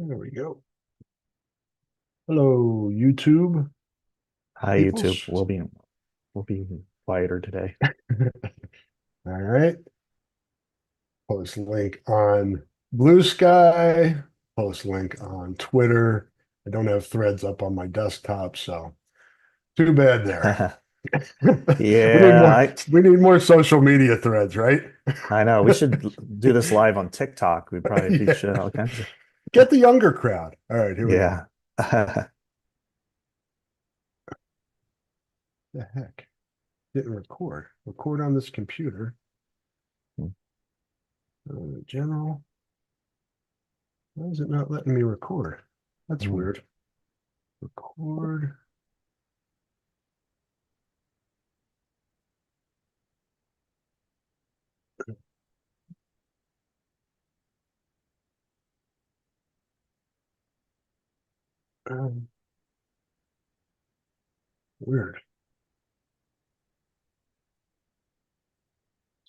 There we go. Hello, YouTube Hi, YouTube. peoples. We'll be quieter today. All right. Post link on Blue Sky. Post link on Twitter. I don't have threads up on my desktop, so too bad there. We need Yeah, more. We need more social media threads, right? I know. We should do this live on TikTok. We'd probably Yeah. reach all kinds of. Get the younger crowd. All right, here we go. Yeah. The heck? Didn't record. Record on this computer. General. Why is it not letting me record? That's weird. Record. Um, Weird.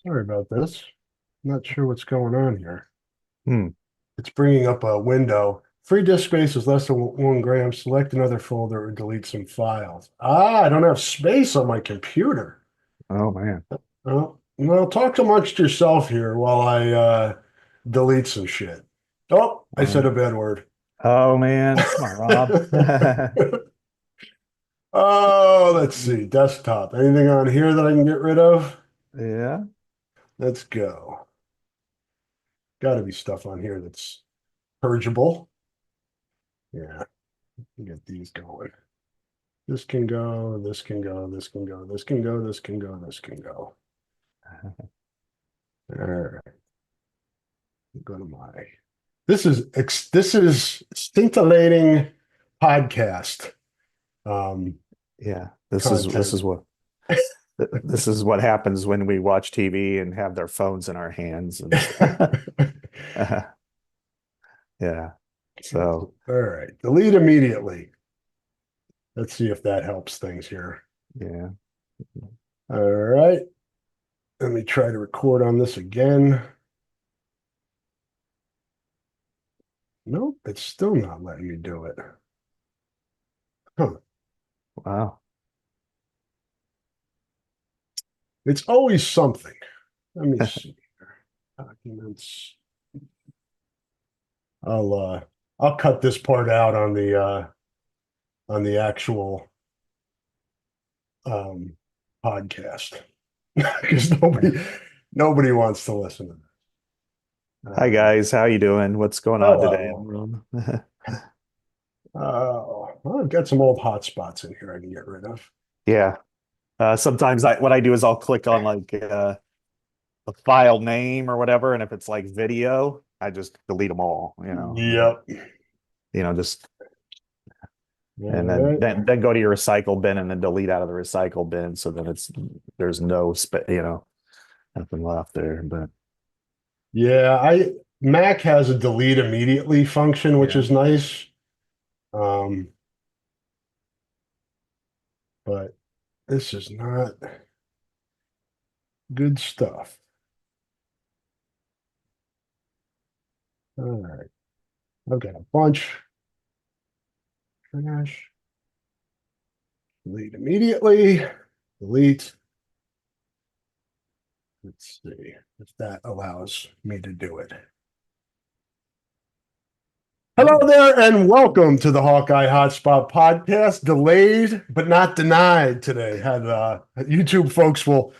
Sorry about this. Not sure what's going on here. Hmm. It's bringing up a window. Free disk space is less than 1 gram. Select another folder or delete some files. I don't have space on my computer. Oh man. Well, talk amongst yourself here while I delete some shit. Oh, I said Um, a bad word. oh man. Come on, Rob. Oh, let's see. Desktop. Anything on here that I can get rid of? Yeah. Let's go. Got to be stuff on here that's purgeable. Yeah, get these going. This can go, this can go, this can go, this can go, this can go, this can go. All right, go to my. This is scintillating podcast Yeah. This is content. what this is what happens when we watch TV and have their phones in our hands and stuff. Yeah. So All right, delete immediately. Let's see if that helps things here. yeah. All right, let me try to record on this again. Nope, it's still not letting me do it. Huh. Wow. It's always something. Let me see here. Documents. I'll uh I'll cut this part out on the actual um podcast because nobody wants to listen to this. Hi guys, how you doing? What's going on today in the Hello. room? Well, I've got some old hotspots in here I can get rid of. Yeah. Sometimes what I do is I'll click on like a file name or whatever, and if it's like video, I just delete them all, Yep. just All and then right. then then go to your recycle bin and then delete out of the recycle bin so that there's no nothing left there. But Yeah, I Mac has a delete immediately function, which yeah. is nice. Um, but this is not good stuff. All right. I've got a bunch. Trash. Delete immediately. Delete. Let's see if that allows me to do it. Hello Hmm. there, and welcome to the Hawkeye Hotspot podcast. Delayed but not denied today. Had YouTube folks will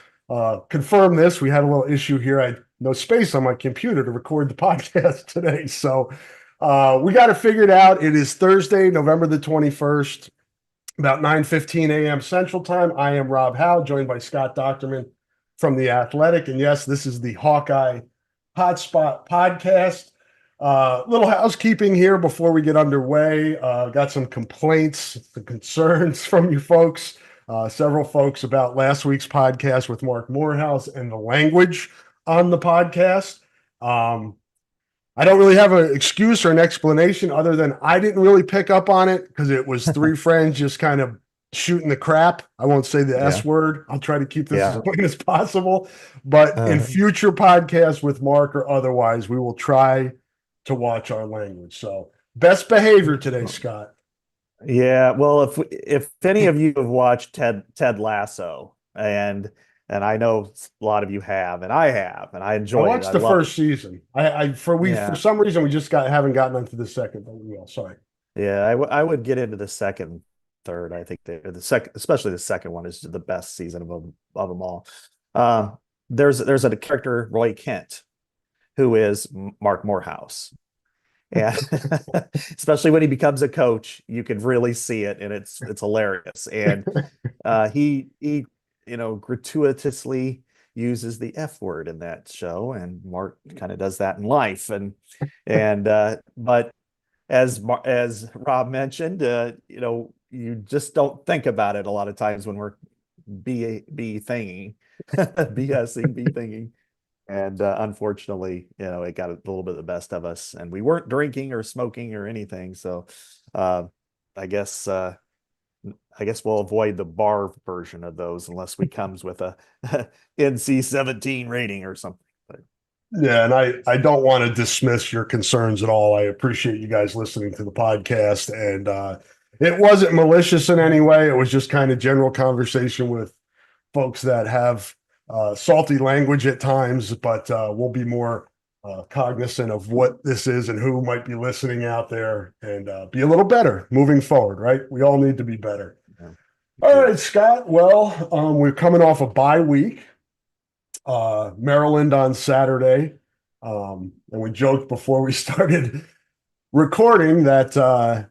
confirm this. We had a little issue here. I had no space on my computer to record the podcast today, so we got it figured out. It is Thursday, November the 21st, about 9:15 a.m. Central Time. I am Rob Howe, joined by Scott Docterman from The Athletic, and yes, this is the Hawkeye Hotspot podcast. Little housekeeping here before we get underway. Got some complaints, some concerns from you folks, several folks about last week's podcast with Mark Morehouse and the language on the podcast. I don't really have an excuse or an explanation other than I didn't really pick up on it because it was three friends just kind of shooting the crap. I won't say the S Yeah. word. I'll try to keep this as Yeah. plain as possible. But in Uh, future podcasts with Mark or otherwise, we will try to watch our language. So Best behavior today, Scott. Yeah, well, if any of you have watched Ted Lasso, and I know a lot of you have, and I have, and I I enjoyed it. watched I the love it. first season. For Yeah, some reason we just haven't gotten into the second, but we will. Sorry. yeah, I would get into the second, third. I think the second, especially the second one, is the best season of them all. Um, there's a character, Roy Kent, who is Mark Morehouse. And especially when he becomes a coach, you can really see it, and it's hilarious. And he gratuitously uses the F word in that show, and Mark kind of does that in life. And but as Rob mentioned, you just don't think about it a lot of times when we're be thinking, BSing, be thinking. And unfortunately, it got a little bit the best of us, and we weren't drinking or smoking or anything. So uh, I guess I guess we'll avoid the bar version of those unless we comes with a NC-17 rating or something. But Yeah, and I don't want to dismiss your concerns at all. I appreciate you guys listening to the podcast, and it wasn't malicious in any way. It was just kind of general conversation with folks that have salty language at times, but we'll be more cognizant of what this is and who might be listening out there, and be a little better moving forward. Right? We all need to be better. yeah, All yeah. right, Scott. Well, we're coming off a bye week. Maryland on Saturday. And we joked before we started recording that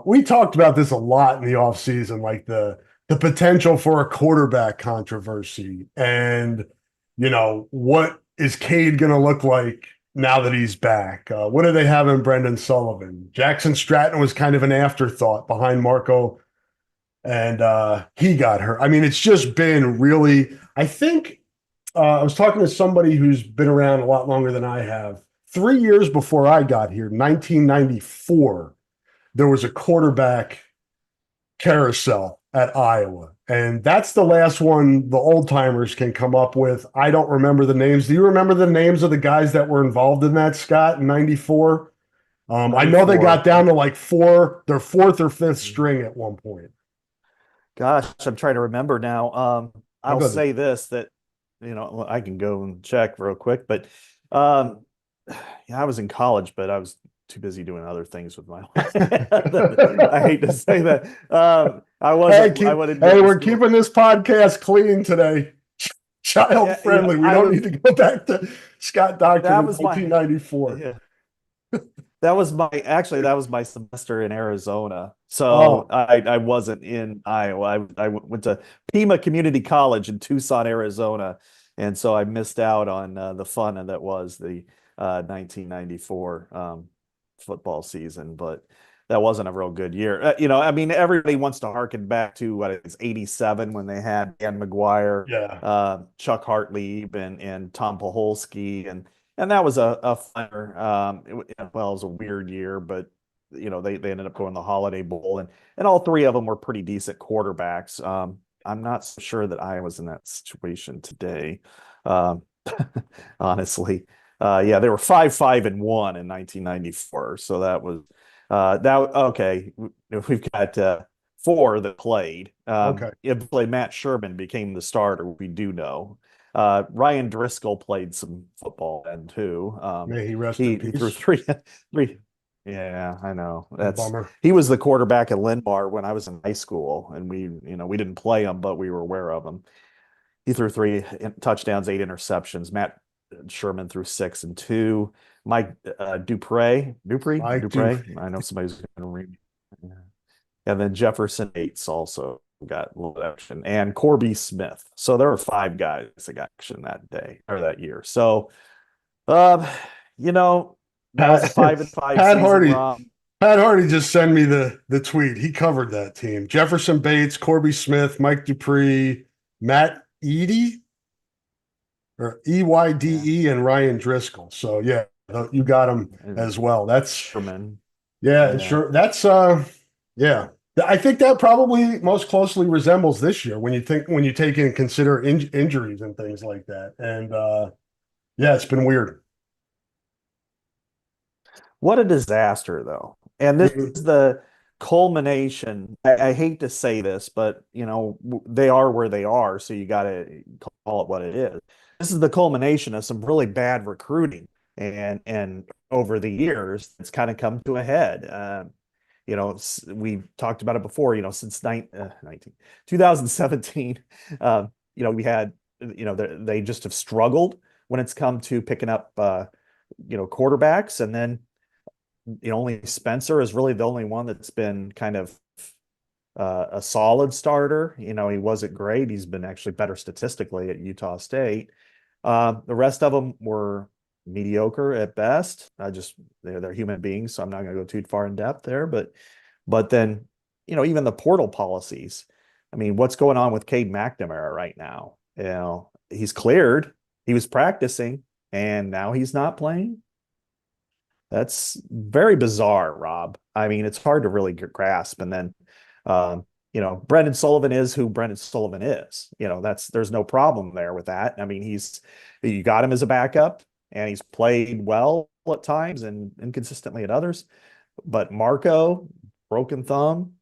we talked about this a lot in the offseason, like the potential for a quarterback controversy. And what is Cade going to look like now that he's back? What do they have in Brendan Sullivan? Jackson Stratton was kind of an afterthought behind Marco, and he got hurt. I mean, it's just been really, I think I was talking to somebody who's been around a lot longer than I have. 3 years before I got here, 1994, there was a quarterback carousel at Iowa. And that's the last one the old timers can come up with. I don't remember the names. Do you remember the names of the guys that were involved in that, Scott, in 94? I know they got 94. down to like their fourth or fifth string at one point. Gosh, I'm trying to remember now. I'll I'll go to say this, that I can go and check real quick, but um, yeah, I was in college, but I was too busy doing other things with my life. I hate to say that. I Hey, wasn't. I went into hey, the we're school. keeping this podcast clean today. Child Yeah, yeah, friendly. We I don't was. need to go back to Scott Doctor That in was my. 1994. Yeah, that was my semester in Arizona. So Oh, I wasn't in Iowa. I went to Pima Community College in Tucson, Arizona, and so I missed out on the fun that was the 1994 football season. But that wasn't a real good year. I mean, everybody wants to harken back to what it's 87 when they had Dan McGuire, yeah. Chuck Hartlieb, and Tom Paholski, and that was a funner. It was a weird year, but they ended up going to the Holiday Bowl, and all three of them were pretty decent quarterbacks. I'm not so sure that I was in that situation today, um, honestly. Yeah, they were 5-5-1 in 1994, so that was that. Okay, we've got four that played. Okay. Eventually, Matt Sherman became the starter. We do know. Ryan Driscoll played some football then too. May he rest in He threw peace. three. Yeah, I know. Bummer. He was the quarterback at Linbar when I was in high school, and we didn't play him, but we were aware of him. He threw three touchdowns, eight interceptions. Matt Sherman threw six and two. Mike Mike Dupre. Dupree. I know somebody's going to read. Yeah. And then Jefferson Yates also got a little action, and Corby Smith. So there were five guys that got action that day or that year. So, um, you know, that was a Pat, 5-5 Pat season, Hardy. Rob. Pat Hardy just sent me the tweet. He covered that team. Jefferson Bates, Corby Smith, Mike Dupree, Matt Eady or Yeah, EYDE, and Ryan Driscoll. So yeah, you got him and as well. That's Sherman. yeah, Yeah. sure. That's yeah. I think that probably most closely resembles this year when you take in consider injuries and things like that. And yeah, it's been weird. What a disaster, though. And this Mhm. is the culmination. I hate to say this, but they are where they are, so you got to call it what it is. This is the culmination of some really bad recruiting, and over the years, it's kind of come to a head. We talked about it before. Since 2017, we had they just have struggled when it's come to picking up quarterbacks, and then only Spencer is really the only one that's been kind of a solid starter. He wasn't great. He's been actually better statistically at Utah State. The rest of them were mediocre at best. They're human beings, so I'm not going to go too far in depth there. But then even the portal policies. I mean, what's going on with Cade McNamara right now? He's cleared. He was practicing, and now he's not playing. That's very bizarre, Rob. I mean, it's hard to really grasp. And then, Brendan Sullivan is who Brendan Sullivan is. There's no problem there with that. I mean, you got him as a backup, and he's played well at times and inconsistently at others. But Marco, broken thumb.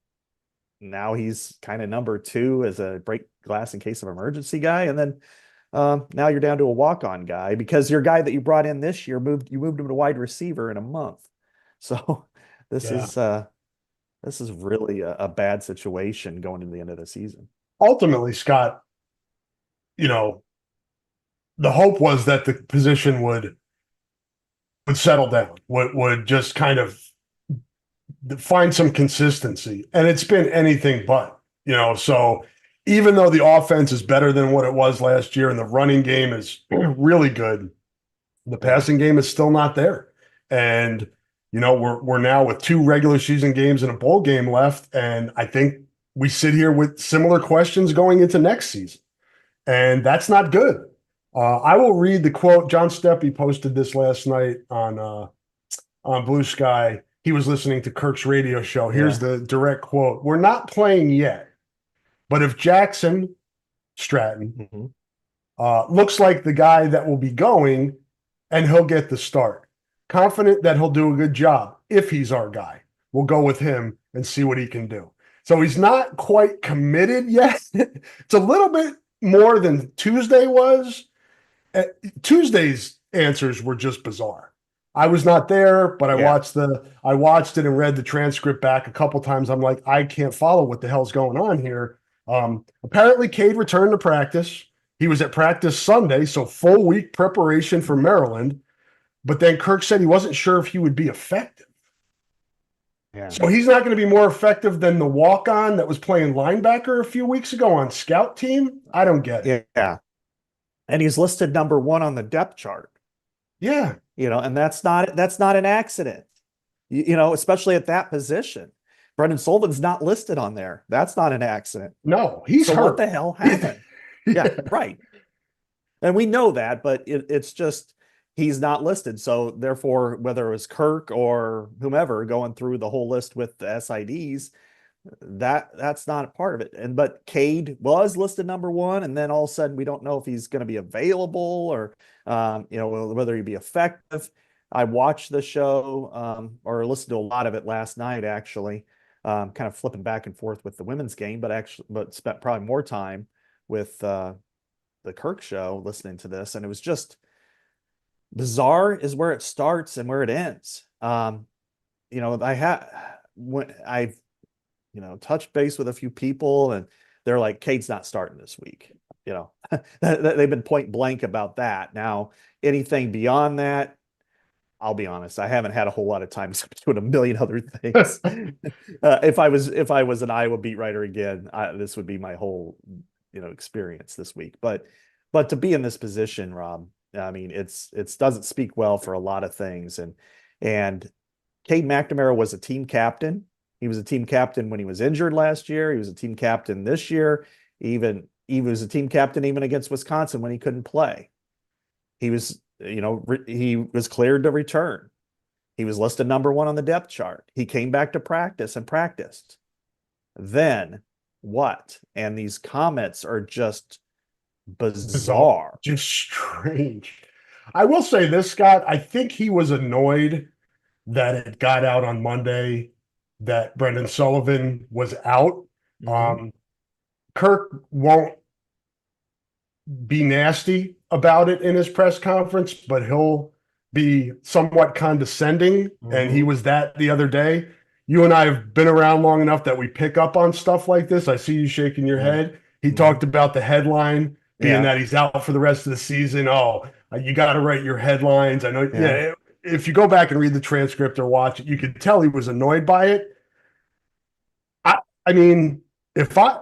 Now he's kind of number two as a break glass in case of emergency guy. And then now you're down to a walk-on guy because your guy that you brought in this year moved him to wide receiver in a month. So this Yeah. is this is really a bad situation going into the end of the season. Ultimately, Scott, you know, the hope was that the position would settle down, would just kind of find some consistency. And it's been anything but, so even though the offense is better than what it was last year and the running game is really good, the passing game is still not there. And, we're now with 2 regular season games and a bowl game left. And I think we sit here with similar questions going into next season. And that's not good. I will read the quote. John Steppe posted this last night on Blue Sky. He was listening to Kirk's radio show. Here's the direct quote. "We're not playing yet, but if Jackson Stratton looks like the guy that will be going, and he'll get the start. Confident that he'll do a good job. If he's our guy, we'll go with him and see what he can do." So he's not quite committed yet. It's a little bit more than Tuesday was. Tuesday's answers were just bizarre. I was not there, but I watched it and read the transcript back a couple times. I'm like, I can't follow what the hell's going on here. Apparently, Cade returned to practice. He was at practice Sunday, so full week preparation for Maryland. But then Kirk said he wasn't sure if he would be effective. Yeah. So he's not going to be more effective than the walk-on that was playing linebacker a few weeks ago on scout team? I don't get it. Yeah. And he's listed number 1 on the depth chart. Yeah. And that's not an accident. Especially at that position. Brendan Sullivan's not listed on there. That's not an accident. No, he's so hurt. What the hell happened? Yeah, right. And we know that, but it's just he's not listed. So therefore, whether it was Kirk or whomever going through the whole list with the SIDs, that's not a part of it. But Cade was listed number 1, and then all of a sudden we don't know if he's going to be available or whether he'd be effective. I watched the show or listened to a lot of it last night, actually, kind of flipping back and forth with the women's game, but spent probably more time with the Kirk show listening to this, and it was just bizarre is where it starts and where it ends. I've touched base with a few people, and they're like, Cade's not starting this week. They've been point blank about that. Now, anything beyond that, I'll be honest, I haven't had a whole lot of time doing a million other things. If I was an Iowa beat writer again, this would be my whole experience this week. But to be in this position, Rob, I mean, it's doesn't speak well for a lot of things. And Cade McNamara was a team captain. He was a team captain when he was injured last year. He was a team captain this year. He was a team captain even against Wisconsin when he couldn't play. He was cleared to return. He was listed number 1 on the depth chart. He came back to practice and practiced. Then what? And these comments are just bizarre. Just strange. I will say this, Scott. I think he was annoyed that it got out on Monday that Brendan Sullivan was out. Mhm. Um, Kirk won't be nasty about it in his press conference, but he'll be somewhat condescending. And he Mhm. was that the other day. You and I have been around long enough that we pick up on stuff like this. I see you shaking your Yeah. head. He Mhm. talked about the headline being Yeah. that he's out for the rest of the season. Oh, you got to write your headlines. I know. Yeah. Yeah. If you go back and read the transcript or watch it, you could tell he was annoyed by it. I, I mean, if I,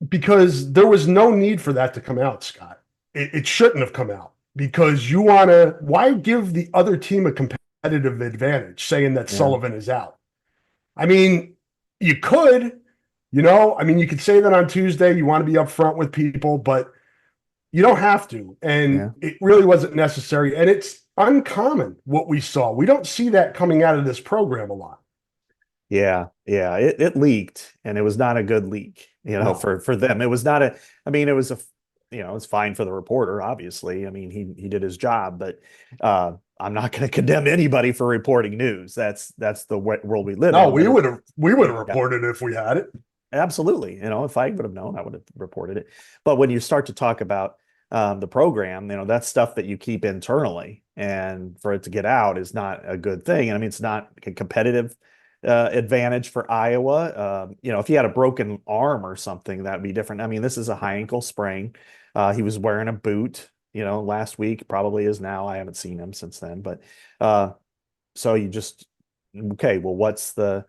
because there was no need for that to come out, Scott. It shouldn't have come out because you want to, why give the other team a competitive advantage saying that Yeah. Sullivan is out? I mean, you could, I mean, you could say that on Tuesday. You want to be upfront with people, but you don't have to. And Yeah. it really wasn't necessary. And it's uncommon what we saw. We don't see that coming out of this program a lot. Yeah, yeah, it leaked, and it was not a good leak, No. for them. It was not a, I mean, it was it's fine for the reporter, obviously. I mean, he did his job, but I'm not going to condemn anybody for reporting news. That's the world we live No, in. But we would have yeah, reported it if we had it. absolutely. If I would have known, I would have reported it. But when you start to talk about the program, that's stuff that you keep internally, and for it to get out is not a good thing. And I mean, it's not a competitive advantage for Iowa. If he had a broken arm or something, that'd be different. I mean, this is a high ankle sprain. He was wearing a boot, last week, probably is now. I haven't seen him since then, but so you just okay. Well, what's the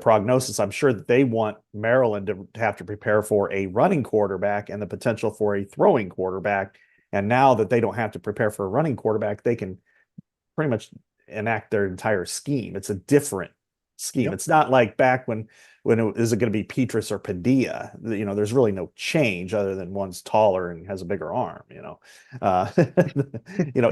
prognosis? I'm sure that they want Maryland to have to prepare for a running quarterback and the potential for a throwing quarterback. And now that they don't have to prepare for a running quarterback, they can pretty much enact their entire scheme. It's a different scheme. Yep. It's not like back when is it going to be Petrus or Padilla? There's really no change other than one's taller and has a bigger arm. Uh,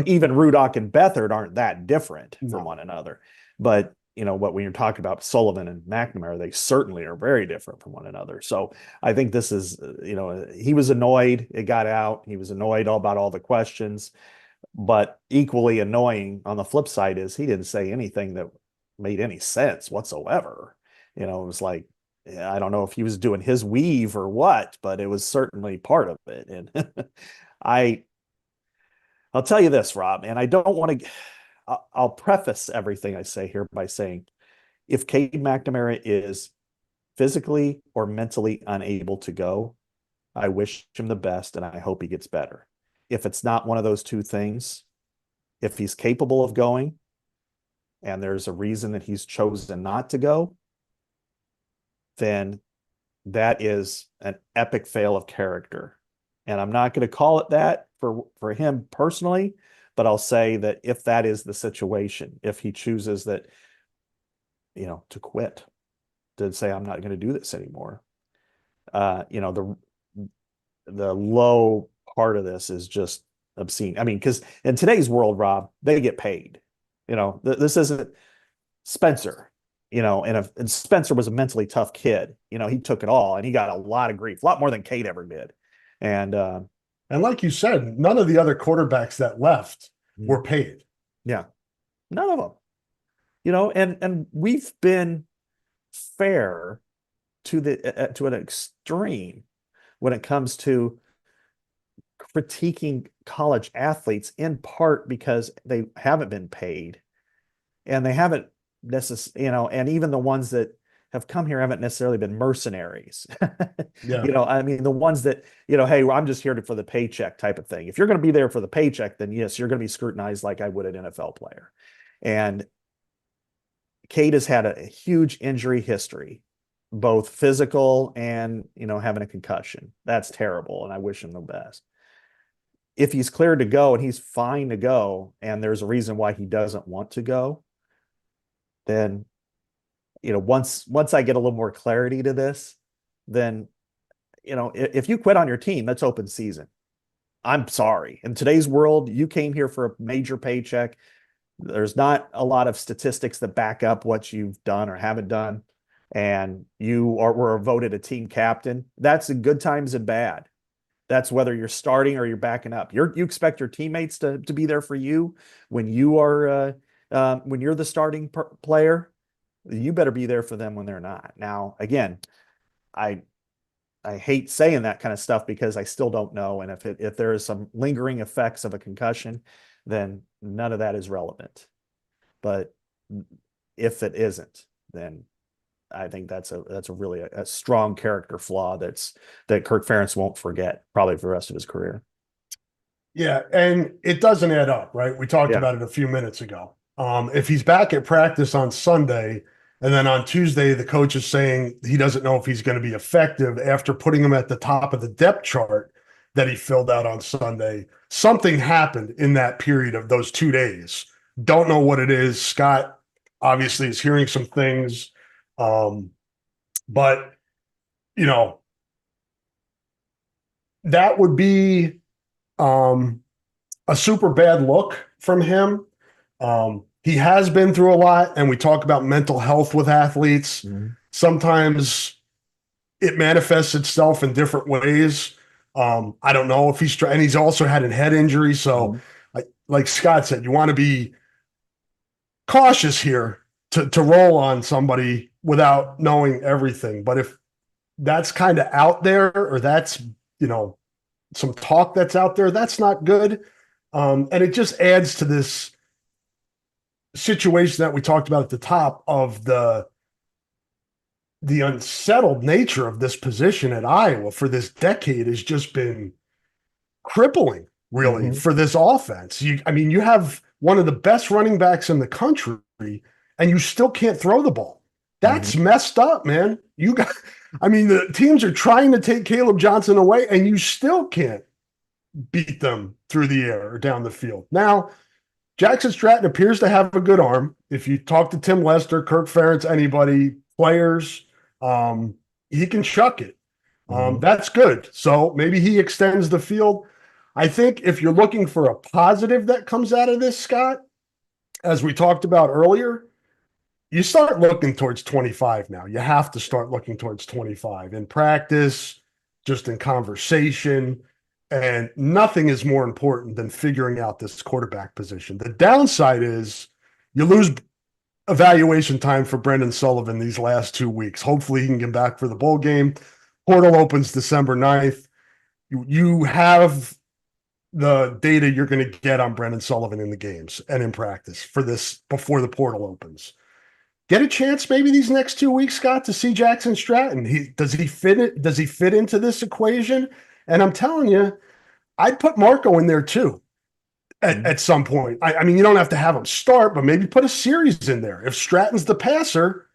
even Rudock and Bethard aren't that different from No. one another. But what when you're talking about Sullivan and McNamara, they certainly are very different from one another. So I think this is, he was annoyed. It got out. He was annoyed about all the questions. But equally annoying on the flip side is he didn't say anything that made any sense whatsoever. It was like, I don't know if he was doing his weave or what, but it was certainly part of it. And I, I'll tell you this, Rob, and I don't want to, I'll preface everything I say here by saying if Cade McNamara is physically or mentally unable to go, I wish him the best and I hope he gets better. If it's not one of those two things, if he's capable of going and there's a reason that he's chosen not to go, then that is an epic fail of character. And I'm not going to call it that for him personally, but I'll say that if that is the situation, if he chooses that, to quit, to say I'm not going to do this anymore, the low part of this is just obscene. I mean, because in today's world, Rob, they get paid. This isn't Spencer. And Spencer was a mentally tough kid. He took it all, and he got a lot of grief, a lot more than Cade ever did. And And like you said, none of the other quarterbacks that left were paid. yeah, none of them. And we've been fair to an extreme when it comes to critiquing college athletes, in part because they haven't been paid and they haven't necessarily, and even the ones that have come here haven't necessarily been mercenaries. Yeah. I mean, the ones that, hey, well, I'm just here for the paycheck type of thing. If you're going to be there for the paycheck, then yes, you're going to be scrutinized like I would an NFL player. And Cade has had a huge injury history, both physical and, having a concussion. That's terrible. And I wish him the best. If he's cleared to go and he's fine to go, and there's a reason why he doesn't want to go, then once I get a little more clarity to this, then if you quit on your team, that's open season. I'm sorry. In today's world, you came here for a major paycheck. There's not a lot of statistics that back up what you've done or haven't done, and were voted a team captain. That's in good times and bad. That's whether you're starting or you're backing up. You expect your teammates to be there for you when you are when you're the starting player, you better be there for them when they're not. Now, again, I I hate saying that kind of stuff because I still don't know. And if there is some lingering effects of a concussion, then none of that is relevant. But if it isn't, then I think that's a really a strong character flaw that Kirk Ferentz won't forget probably for the rest of his career. Yeah, and it doesn't add up, right? We talked Yeah. about it a few minutes ago. If he's back at practice on Sunday, and then on Tuesday, the coach is saying he doesn't know if he's going to be effective after putting him at the top of the depth chart that he filled out on Sunday, something happened in that period of those 2 days. Don't know what it is. Scott obviously is hearing some things. Um, but, you know, that would be um, a super bad look from him. He has been through a lot, and we talk about mental health with athletes. Mhm. Sometimes it manifests itself in different ways. I don't know if and he's also had a head injury. So, Mhm. like Scott said, you want to be cautious here to roll on somebody without knowing everything. But if that's kind of out there, or that's, you know, some talk that's out there, that's not good. And it just adds to this situation that we talked about at the top of the unsettled nature of this position at Iowa for this decade has just been crippling, really, Mhm. for this offense. I mean, you have one of the best running backs in the country, and you still can't throw the ball. That's Mhm. messed up, man. I mean, the teams are trying to take Caleb Johnson away, and you still can't beat them through the air or down the field. Now, Jackson Stratton appears to have a good arm. If you talk to Tim Lester, Kirk Ferentz, anybody, players, he can chuck it. Mhm. That's good. So maybe he extends the field. I think if you're looking for a positive that comes out of this, Scott, as we talked about earlier, you start looking towards 25 now. You have to start looking towards 25 in practice, just in conversation. And nothing is more important than figuring out this quarterback position. The downside is you lose evaluation time for Brendan Sullivan these last 2 weeks. Hopefully he can get back for the bowl game. Portal opens December 9th. You have the data you're going to get on Brendan Sullivan in the games and in practice for this before the portal opens. Get a chance maybe these next 2 weeks, Scott, to see Jackson Stratton. Does he fit it? Does he fit into this equation? And I'm telling you, I'd put Marco in there too Mhm. at some point. I mean, you don't have to have him start, but maybe put a series in there. If Stratton's the passer,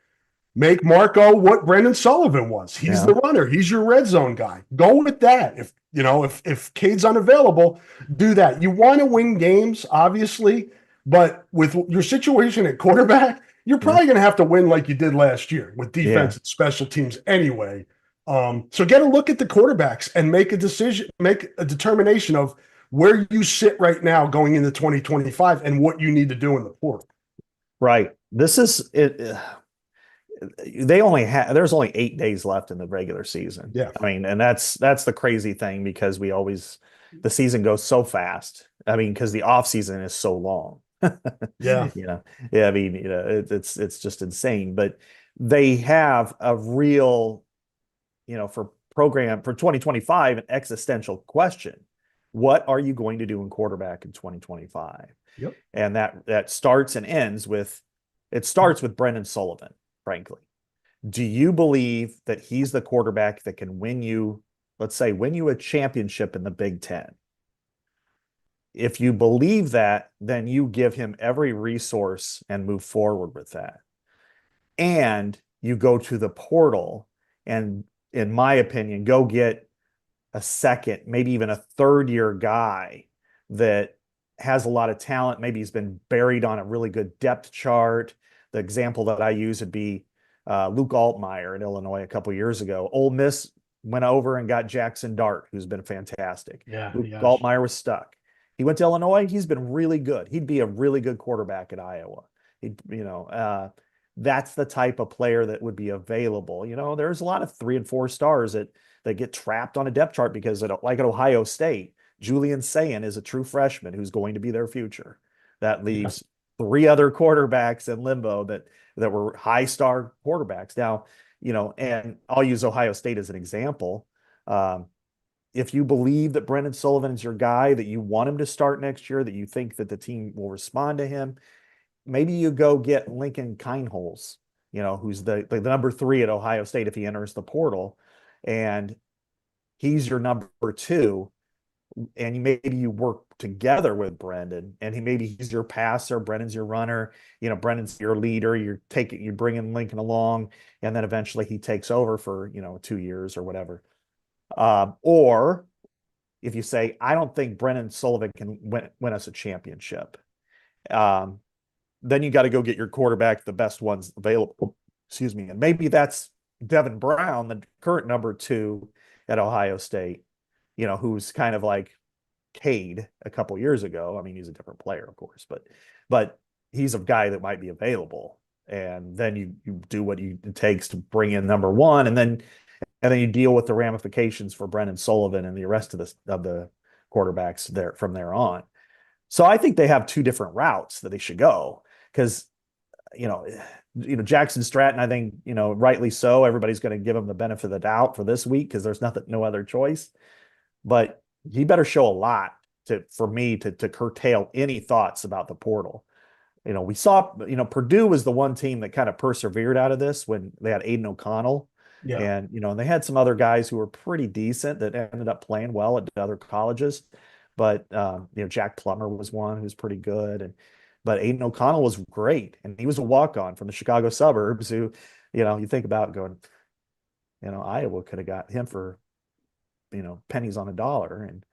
make Marco what Brendan Sullivan was. He's Yeah. the runner. He's your red zone guy. Go with that. If Cade's unavailable, do that. You want to win games, obviously, but with your situation at quarterback, you're Yeah. probably going to have to win like you did last year with Yeah. defense and special teams anyway. So get a look at the quarterbacks and make a decision, make a determination of where you sit right now going into 2025 and what you need to do in the portal. Right. This is it. They only have there's only 8 days left in the regular season. Yeah. I mean, and that's the crazy thing because the season goes so fast. I mean, because the off season is so long. Yeah. You know, yeah, I mean, it's just insane. But they have a real, for program for 2025, an existential question. What are you going to do in quarterback in 2025? Yep. And that starts and ends with it starts with Brendan Sullivan, frankly. Do you believe that he's the quarterback that can win you, let's say, win you a championship in the Big Ten? If you believe that, then you give him every resource and move forward with that. And you go to the portal and, in my opinion, go get a second, maybe even a third year guy that has a lot of talent. Maybe he's been buried on a really good depth chart. The example that I use would be Luke Altmaier in Illinois a couple years ago. Ole Miss went over and got Jackson Dart, who's been fantastic. Yeah. Luke Yes. Altmaier was stuck. He went to Illinois. He's been really good. He'd be a really good quarterback at Iowa. That's the type of player that would be available. There's a lot of 3 and 4 stars that get trapped on a depth chart because, like at Ohio State, Julian Sayin is a true freshman who's going to be their future. That Yeah. leaves three other quarterbacks in limbo that were high star quarterbacks. Now, and I'll use Ohio State as an example. If you believe that Brendan Sullivan is your guy, that you want him to start next year, that you think that the team will respond to him, maybe you go get Lincoln Kienholz, who's the number 3 at Ohio State if he enters the portal, and he's your number 2. And maybe you work together with Brendan, and maybe he's your passer, Brendan's your runner, Brendan's your leader. You're bringing Lincoln along, and then eventually he takes over for 2 years or whatever. Or if you say, I don't think Brendan Sullivan can win us a championship, then you got to go get your quarterback, the best ones available. Excuse me, and maybe that's Devin Brown, the current number 2 at Ohio State. Who's kind of like Cade a couple years ago. I mean, he's a different player, of course, but he's a guy that might be available. And then you do what it takes to bring in number 1, and then you deal with the ramifications for Brendan Sullivan and the rest of the quarterbacks there from there on. So I think they have 2 different routes that they should go, because Jackson Stratton, I think, rightly so, everybody's going to give him the benefit of the doubt for this week because there's no other choice. But he better show a lot for me to curtail any thoughts about the portal. We saw, Purdue was the one team that kind of persevered out of this when they had Aiden O'Connell. Yeah. And, and they had some other guys who were pretty decent that ended up playing well at other colleges. But, Jack Plummer was one who's pretty good. But Aiden O'Connell was great. And he was a walk-on from the Chicago suburbs who, you think about going, Iowa could have got him for, pennies on a dollar, and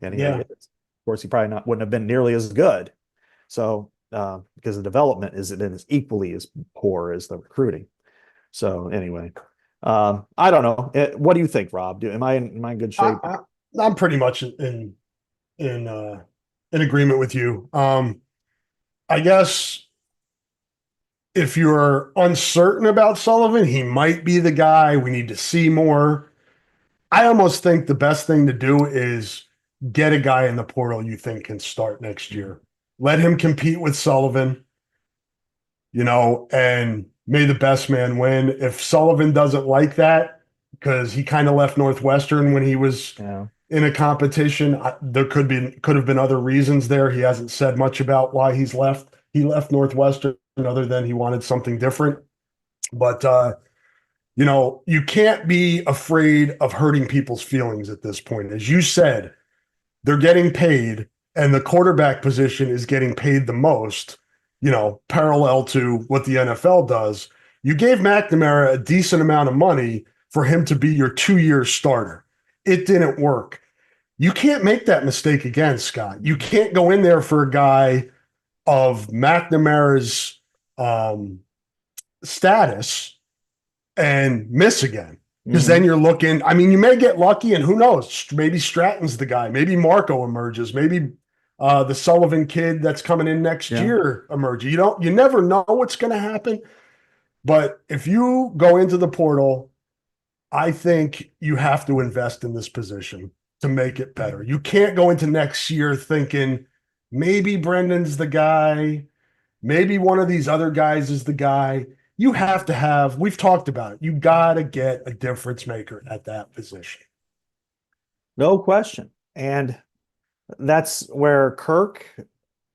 and Yeah. of course he probably wouldn't have been nearly as good. So because the development is equally as poor as the recruiting. So anyway, I don't know. What do you think, Rob? Am I in good shape? I'm pretty much in agreement with you. I guess if you're uncertain about Sullivan, he might be the guy. We need to see more. I almost think the best thing to do is get a guy in the portal you think can start next year. Let him compete with Sullivan, and may the best man win. If Sullivan doesn't like that, because he kind of left Northwestern when he was in a competition, there could have been other reasons there. He hasn't said much about why he's left. He left Northwestern other than he wanted something different. But you can't be afraid of hurting people's feelings at this point. As you said, they're getting paid, and the quarterback position is getting paid the most, parallel to what the NFL does. You gave McNamara a decent amount of money for him to be your 2-year starter. It didn't work. You can't make that mistake again, Scott. You can't go in there for a guy of McNamara's status and miss again, because then you're looking, you may get lucky, and who knows, maybe Stratton's the guy, maybe Marco emerges, maybe the Sullivan kid that's coming in next year emerges. You never know what's going to happen. But if you go into the portal, I think you have to invest in this position to make it better. You can't go into next year thinking maybe Brendan's the guy, maybe one of these other guys is the guy. You have to have, we've talked about it, you got to get a difference maker at that position. No question. And that's where Kirk,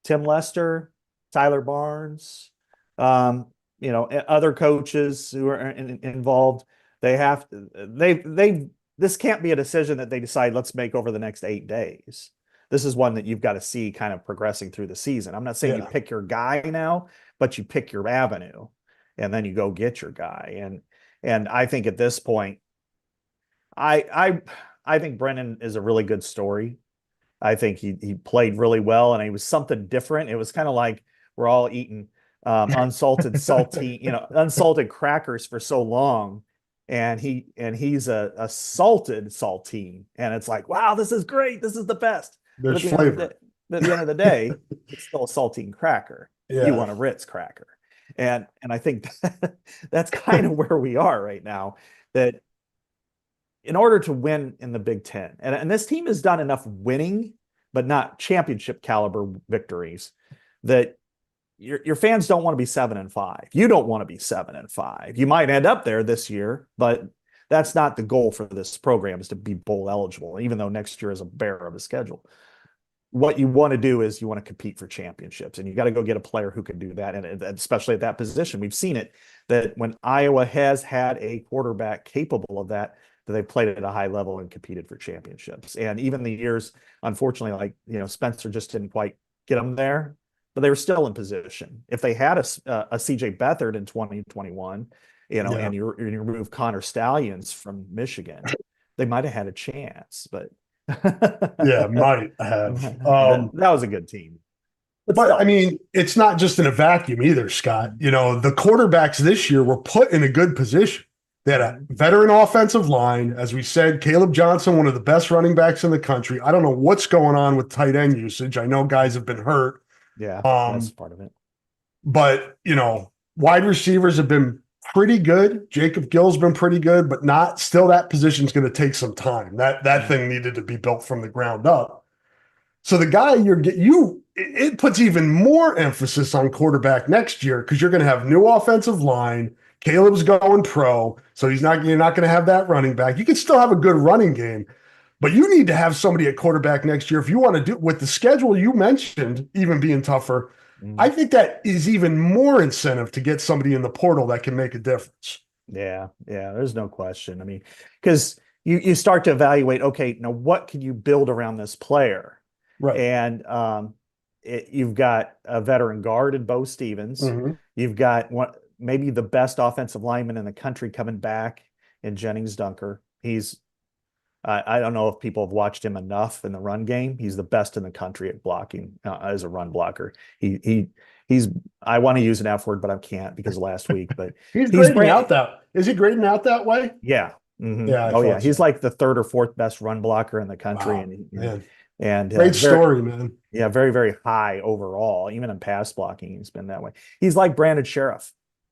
Tim Lester, Tyler Barnes, other coaches who are involved, this can't be a decision that they decide, let's make over the next 8 days. This is one that you've got to see kind of progressing through the season. I'm not saying you pick your guy now, but you pick your avenue. And then you go get your guy. And I think at this point, I think Brendan is a really good story. I think he played really well, and he was something different. It was kind of like we're all eating unsalted crackers for so long, and he's a salted saltine, and it's like, wow, this is great, this is the best. There's flavor. At the end of the day, it's still a saltine cracker. Yeah. You want a Ritz cracker. And I think that's kind of where we are right now, that in order to win in the Big Ten, and this team has done enough winning, but not championship caliber victories, that your fans don't want to be 7-5. You don't want to be 7-5. You might end up there this year, but that's not the goal for this program, is to be bowl eligible, even though next year is a bear of a schedule. What you want to do is you want to compete for championships, and you got to go get a player who can do that. And especially at that position, we've seen it, that when Iowa has had a quarterback capable of that, that they've played at a high level and competed for championships. And even the years, unfortunately, like, Spencer just didn't quite get them there, but they were still in position. If they had a CJ Beathard in 2021, and you remove Connor Stallions from Michigan, they might have had a chance, but Yeah, might have. that was a good team. But I mean, it's not just in a vacuum either, Scott. The quarterbacks this year were put in a good position. They had a veteran offensive line. As we said, Caleb Johnson, one of the best running backs in the country. I don't know what's going on with tight end usage. I know guys have been hurt. Yeah, that's part of it. But, wide receivers have been pretty good. Jacob Gill's been pretty good, but not still. That position's going to take some time. That thing needed to be built from the ground up. So the guy it puts even more emphasis on quarterback next year, because you're going to have new offensive line. Caleb's going pro, so you're not going to have that running back. You can still have a good running game, but you need to have somebody at quarterback next year if you want to do, with the schedule you mentioned even being tougher. I think that is even more incentive to get somebody in the portal that can make a difference. Yeah, there's no question. I mean, because you start to evaluate, okay, now what can you build around this player? Right. And you've got a veteran guard in Bo Stevens. Mm-hmm. You've got maybe the best offensive lineman in the country coming back in Jennings Dunker. I don't know if people have watched him enough in the run game. He's the best in the country at blocking as a run blocker. He's I want to use an F word, but I can't because of last week. But Is he grading out that way? Yeah. Mm-hmm. Yeah. Yeah. He's like the third or fourth best run blocker in the country. Wow, and great story, man. Yeah, very, very high overall. Even in pass blocking, he's been that way. He's like Brandon Sheriff.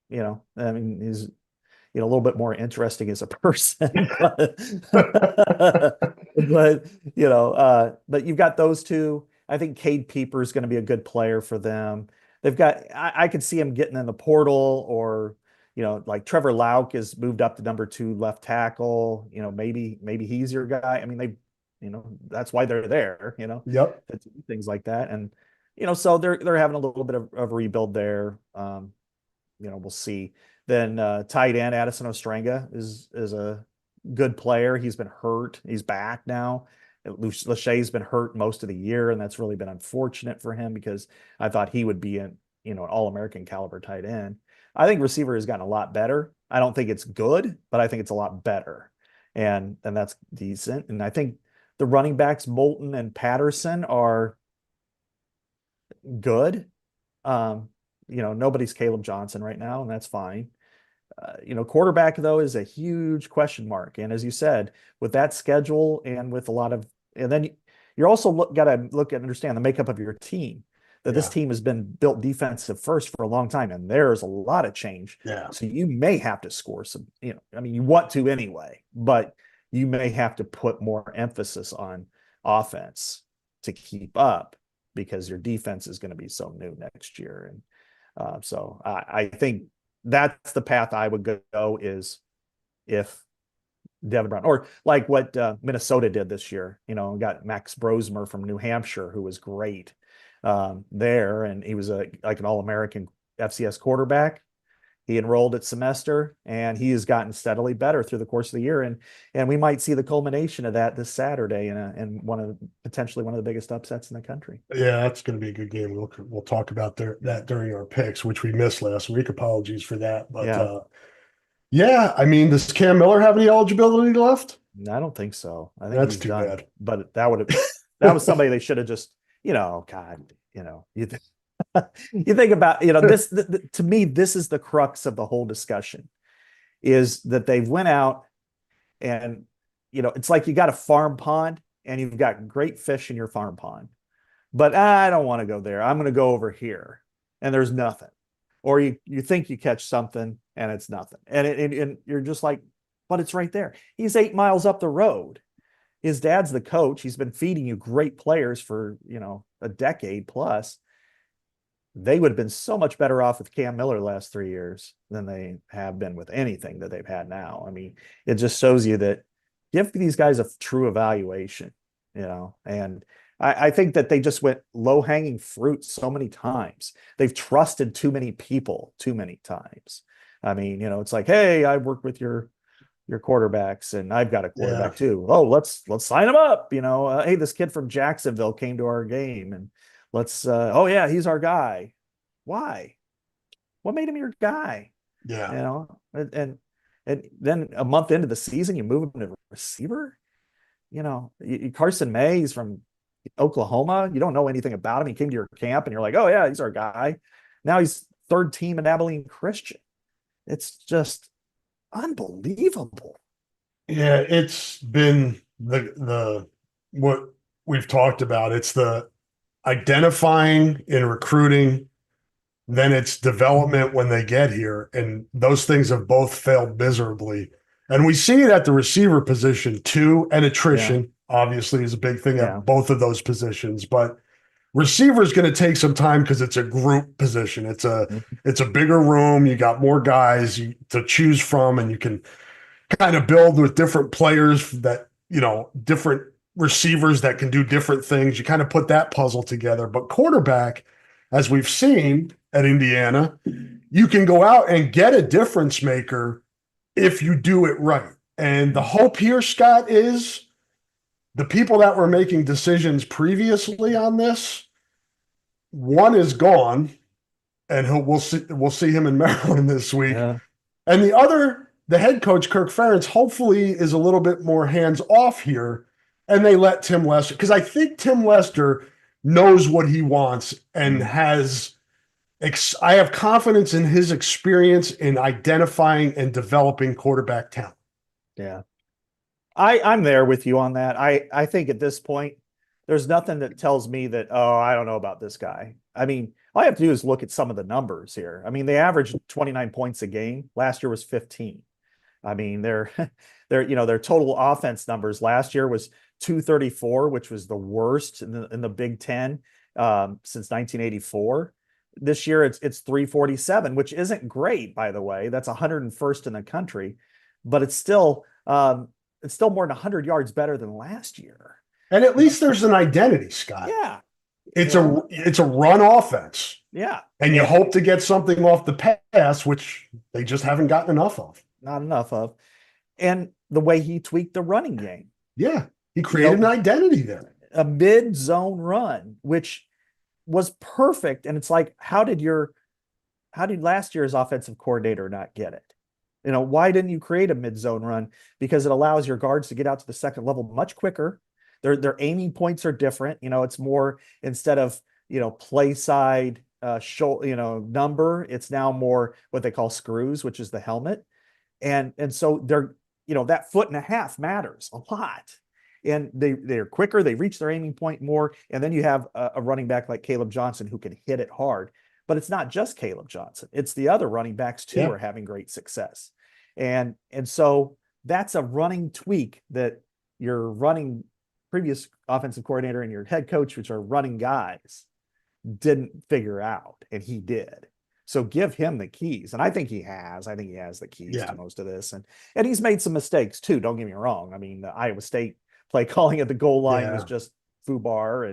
I mean, he's a little bit more interesting as a person, but you've got those two. I think Cade Pieper is going to be a good player for them. They've got, I could see him getting in the portal, or, like Trevor Lauk has moved up to number 2 left tackle. Maybe he's your guy. I mean, that's why they're there, Yep. Things like that. And, so they're having a little bit of a rebuild there. We'll see. Then tight end Addison Ostrenga is a good player. He's been hurt. He's back now. Lachey's been hurt most of the year, and that's really been unfortunate for him, because I thought he would be an All-American caliber tight end. I think receiver has gotten a lot better. I don't think it's good, but I think it's a lot better, and that's decent. And I think the running backs Moulton and Patterson are good. Nobody's Caleb Johnson right now, and that's fine. Quarterback, though, is a huge question mark. And as you said, with that schedule and with a lot of, and then you're also got to look and understand the makeup of your team, that this team has been built defensive first for a long time, and there's a lot of change. Yeah. So you may have to score some, I mean, you want to anyway, but you may have to put more emphasis on offense to keep up, because your defense is going to be so new next year. And so I think that's the path I would go, is if Devin Brown, or like what Minnesota did this year, got Max Brosmer from New Hampshire, who was great there. And he was like an All-American FCS quarterback. He enrolled at semester, and he has gotten steadily better through the course of the year. And we might see the culmination of that this Saturday, and potentially one of the biggest upsets in the country. Yeah, that's going to be a good game. We'll talk about that during our picks, which we missed last week. Apologies for that. But I mean, does Cam Miller have any eligibility left? I don't think so. I think that's he's too done. bad. But that was somebody they should have just, God, you think about, this, to me, this is the crux of the whole discussion, is that they've went out and, it's like you got a farm pond and you've got great fish in your farm pond, but I don't want to go there. I'm going to go over here, and there's nothing. Or you think you catch something and it's nothing. And you're just like, but it's right there. He's 8 miles up the road. His dad's the coach. He's been feeding you great players for, a decade plus. they would have been so much better off with Cam Miller the last 3 years than they have been with anything that they've had now. I mean, it just shows you that give these guys a true evaluation, and I think that they just went low hanging fruit so many times. They've trusted too many people too many times. I mean, it's like, hey, I work with your quarterbacks and I've got a Yeah. quarterback too. Oh, let's sign him up. Hey, this kid from Jacksonville came to our game and oh yeah, he's our guy. Why? What made him your guy? Yeah. And then a month into the season, you move him to receiver. Carson May, he's from Oklahoma. You don't know anything about him. He came to your camp and you're like, oh yeah, he's our guy. Now he's third team at Abilene Christian. It's just unbelievable. Yeah, it's been the what we've talked about. It's the identifying and recruiting, then it's development when they get here. And those things have both failed miserably. And we see it at the receiver position too, and attrition obviously is a big thing Yeah. at both of those positions. But receiver is going to take some time because it's a group position. It's a bigger room. You got more guys to choose from, and you can kind of build with different players that, different receivers that can do different things. You kind of put that puzzle together. But quarterback, as we've seen at Indiana, you can go out and get a difference maker if you do it right. And the hope here, Scott, is the people that were making decisions previously on this, one is gone, and we'll see him in Maryland this week. Yeah. And the other, the head coach, Kirk Ferentz, hopefully is a little bit more hands off here, and they let Tim Lester, because I think Tim Lester knows what he wants and I have confidence in his experience in identifying and developing quarterback talent. Yeah. I'm there with you on that. I think at this point, there's nothing that tells me that, oh, I don't know about this guy. I mean, all I have to do is look at some of the numbers here. I mean, they averaged 29 points a game. Last year was 15. I mean, their total offense numbers last year was 234, which was the worst in the Big Ten since 1984. This year it's 347, which isn't great, by the way. That's 101st in the country, but it's still more than 100 yards better than last year. And at least there's an identity, Scott. Yeah. It's a run offense. Yeah. And you hope to get something off the pass, which they just haven't gotten enough of. Not enough of. And the way he tweaked the running game. Yeah. He created an identity there. A mid-zone run, which was perfect. And it's like, how did last year's offensive coordinator not get it? Why didn't you create a mid-zone run? Because it allows your guards to get out to the second level much quicker. Their aiming points are different. It's more, instead of, play side, number, it's now more what they call screws, which is the helmet. And so they're, that foot and a half matters a lot. And they're quicker, they reach their aiming point more. And then you have a running back like Caleb Johnson who can hit it hard. But it's not just Caleb Johnson. It's the other running backs too are having great success. And so that's a running tweak that your running previous offensive coordinator and your head coach, which are running guys, didn't figure out, and he did. So give him the keys. And I think he has the keys to most of this. And he's made some mistakes too. Don't get me wrong. I mean, the Iowa State play calling at the goal line was just foobar.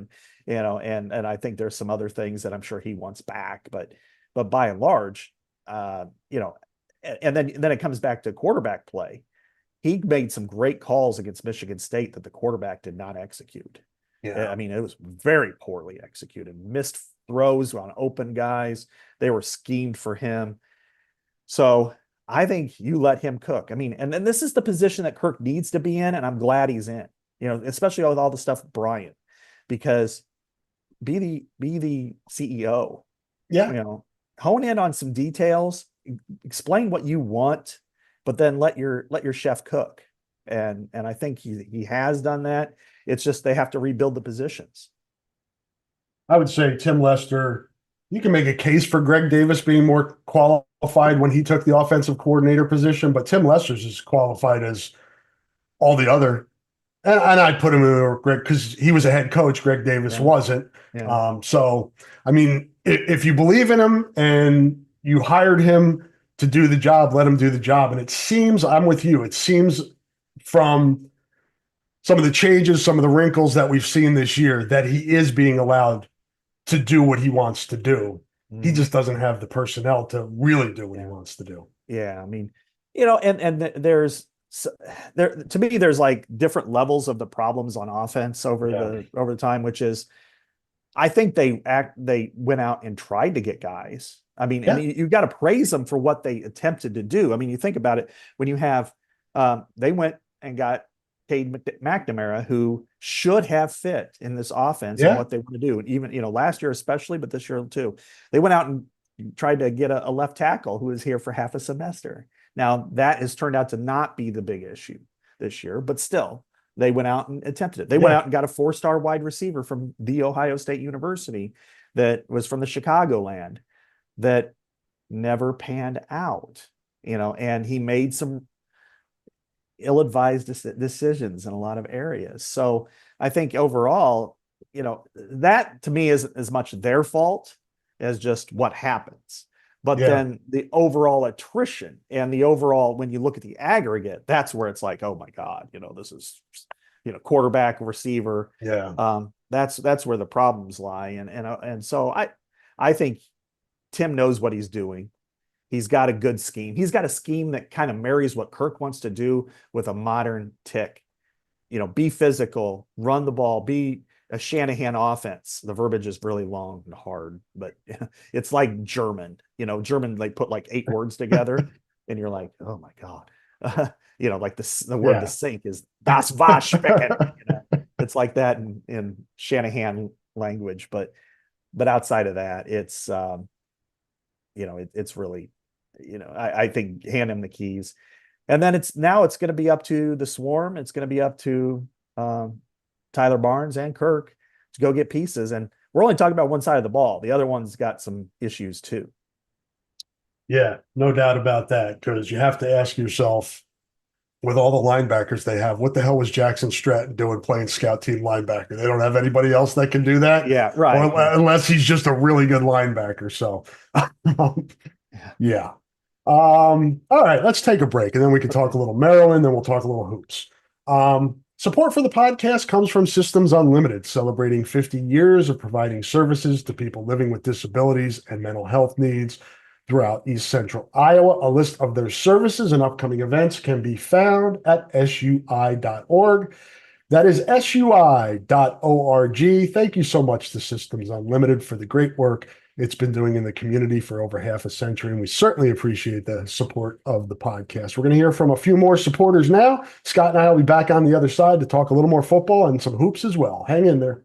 And I think there's some other things that I'm sure he wants back, but by and large, and then it comes back to quarterback play. He made some great calls against Michigan State that the quarterback did not execute. Yeah. I mean, it was very poorly executed. Missed throws on open guys. They were schemed for him. So I think you let him cook. I mean, and this is the position that Kirk needs to be in, and I'm glad he's in, especially with all the stuff with Bryant, because be the CEO. Yeah. Hone in on some details, explain what you want, but then let your chef cook. And I think he has done that. It's just they have to rebuild the positions. I would say Tim Lester, you can make a case for Greg Davis being more qualified when he took the offensive coordinator position, but Tim Lester's as qualified as all the other. And I'd put him in Greg because he was a head coach. Greg Davis wasn't. Yeah. So, I mean, if you believe in him and you hired him to do the job, let him do the job. And it seems, I'm with you, it seems from some of the changes, some of the wrinkles that we've seen this year, that he is being allowed to do what he wants to do. He Mhm. just doesn't have the personnel to really do what he Yeah. wants to do. Yeah. I mean, there's there to me, there's like different levels of the problems on offense Yeah. over the time, which is I think they went out and tried to get guys. I mean, and Yeah. you got to praise them for what they attempted to do. I mean, you think about it when you have they went and got Cade McNamara, who should have fit in this offense and Yeah. what they want to do. And even last year especially, but this year too, they went out and tried to get a left tackle who was here for half a semester. Now that has turned out to not be the big issue this year, but still, they went out and attempted it. They went Yeah. out and got a 4-star wide receiver from the Ohio State University that was from the Chicagoland that never panned out, and he made some ill-advised decisions in a lot of areas. So I think overall, that to me isn't as much their fault as just what happens. But Yeah. then the overall attrition and the overall, when you look at the aggregate, that's where it's like, oh my God, this is, quarterback, receiver. Yeah. That's where the problems lie. And so I think Tim knows what he's doing. He's got a good scheme. He's got a scheme that kind of marries what Kirk wants to do with a modern tick. Be physical, run the ball, be a Shanahan offense. The verbiage is really long and hard, but it's like German. German, they put like 8 words together, and you're like, oh my God. Like the word to Yeah. sink is das Waschbecken. It's like that in Shanahan language, but outside of that, it's it's really, I think hand him the keys. And then it's going to be up to the swarm. It's going to be up to Tyler Barnes and Kirk to go get pieces. And we're only talking about one side of the ball. The other one's got some issues too. Yeah. No doubt about that. Because you have to ask yourself, with all the linebackers they have, what the hell was Jackson Stratton doing playing scout team linebacker? They don't have anybody else that can do that. Yeah, Or right. Yeah. unless he's just a really good linebacker. So, Yeah. yeah. All right, let's take a break and then we can talk Okay. a little Maryland, then we'll talk a little hoops. Support for the podcast comes from Systems Unlimited, celebrating 50 years of providing services to people living with disabilities and mental health needs throughout East Central Iowa. A list of their services and upcoming events can be found at sui.org. That is sui.org. Thank you so much to Systems Unlimited for the great work it's been doing in the community for over half a century. And we certainly appreciate the support of the podcast. We're going to hear from a few more supporters now. Scott and I will be back on the other side to talk a little more football and some hoops as well. Hang in there.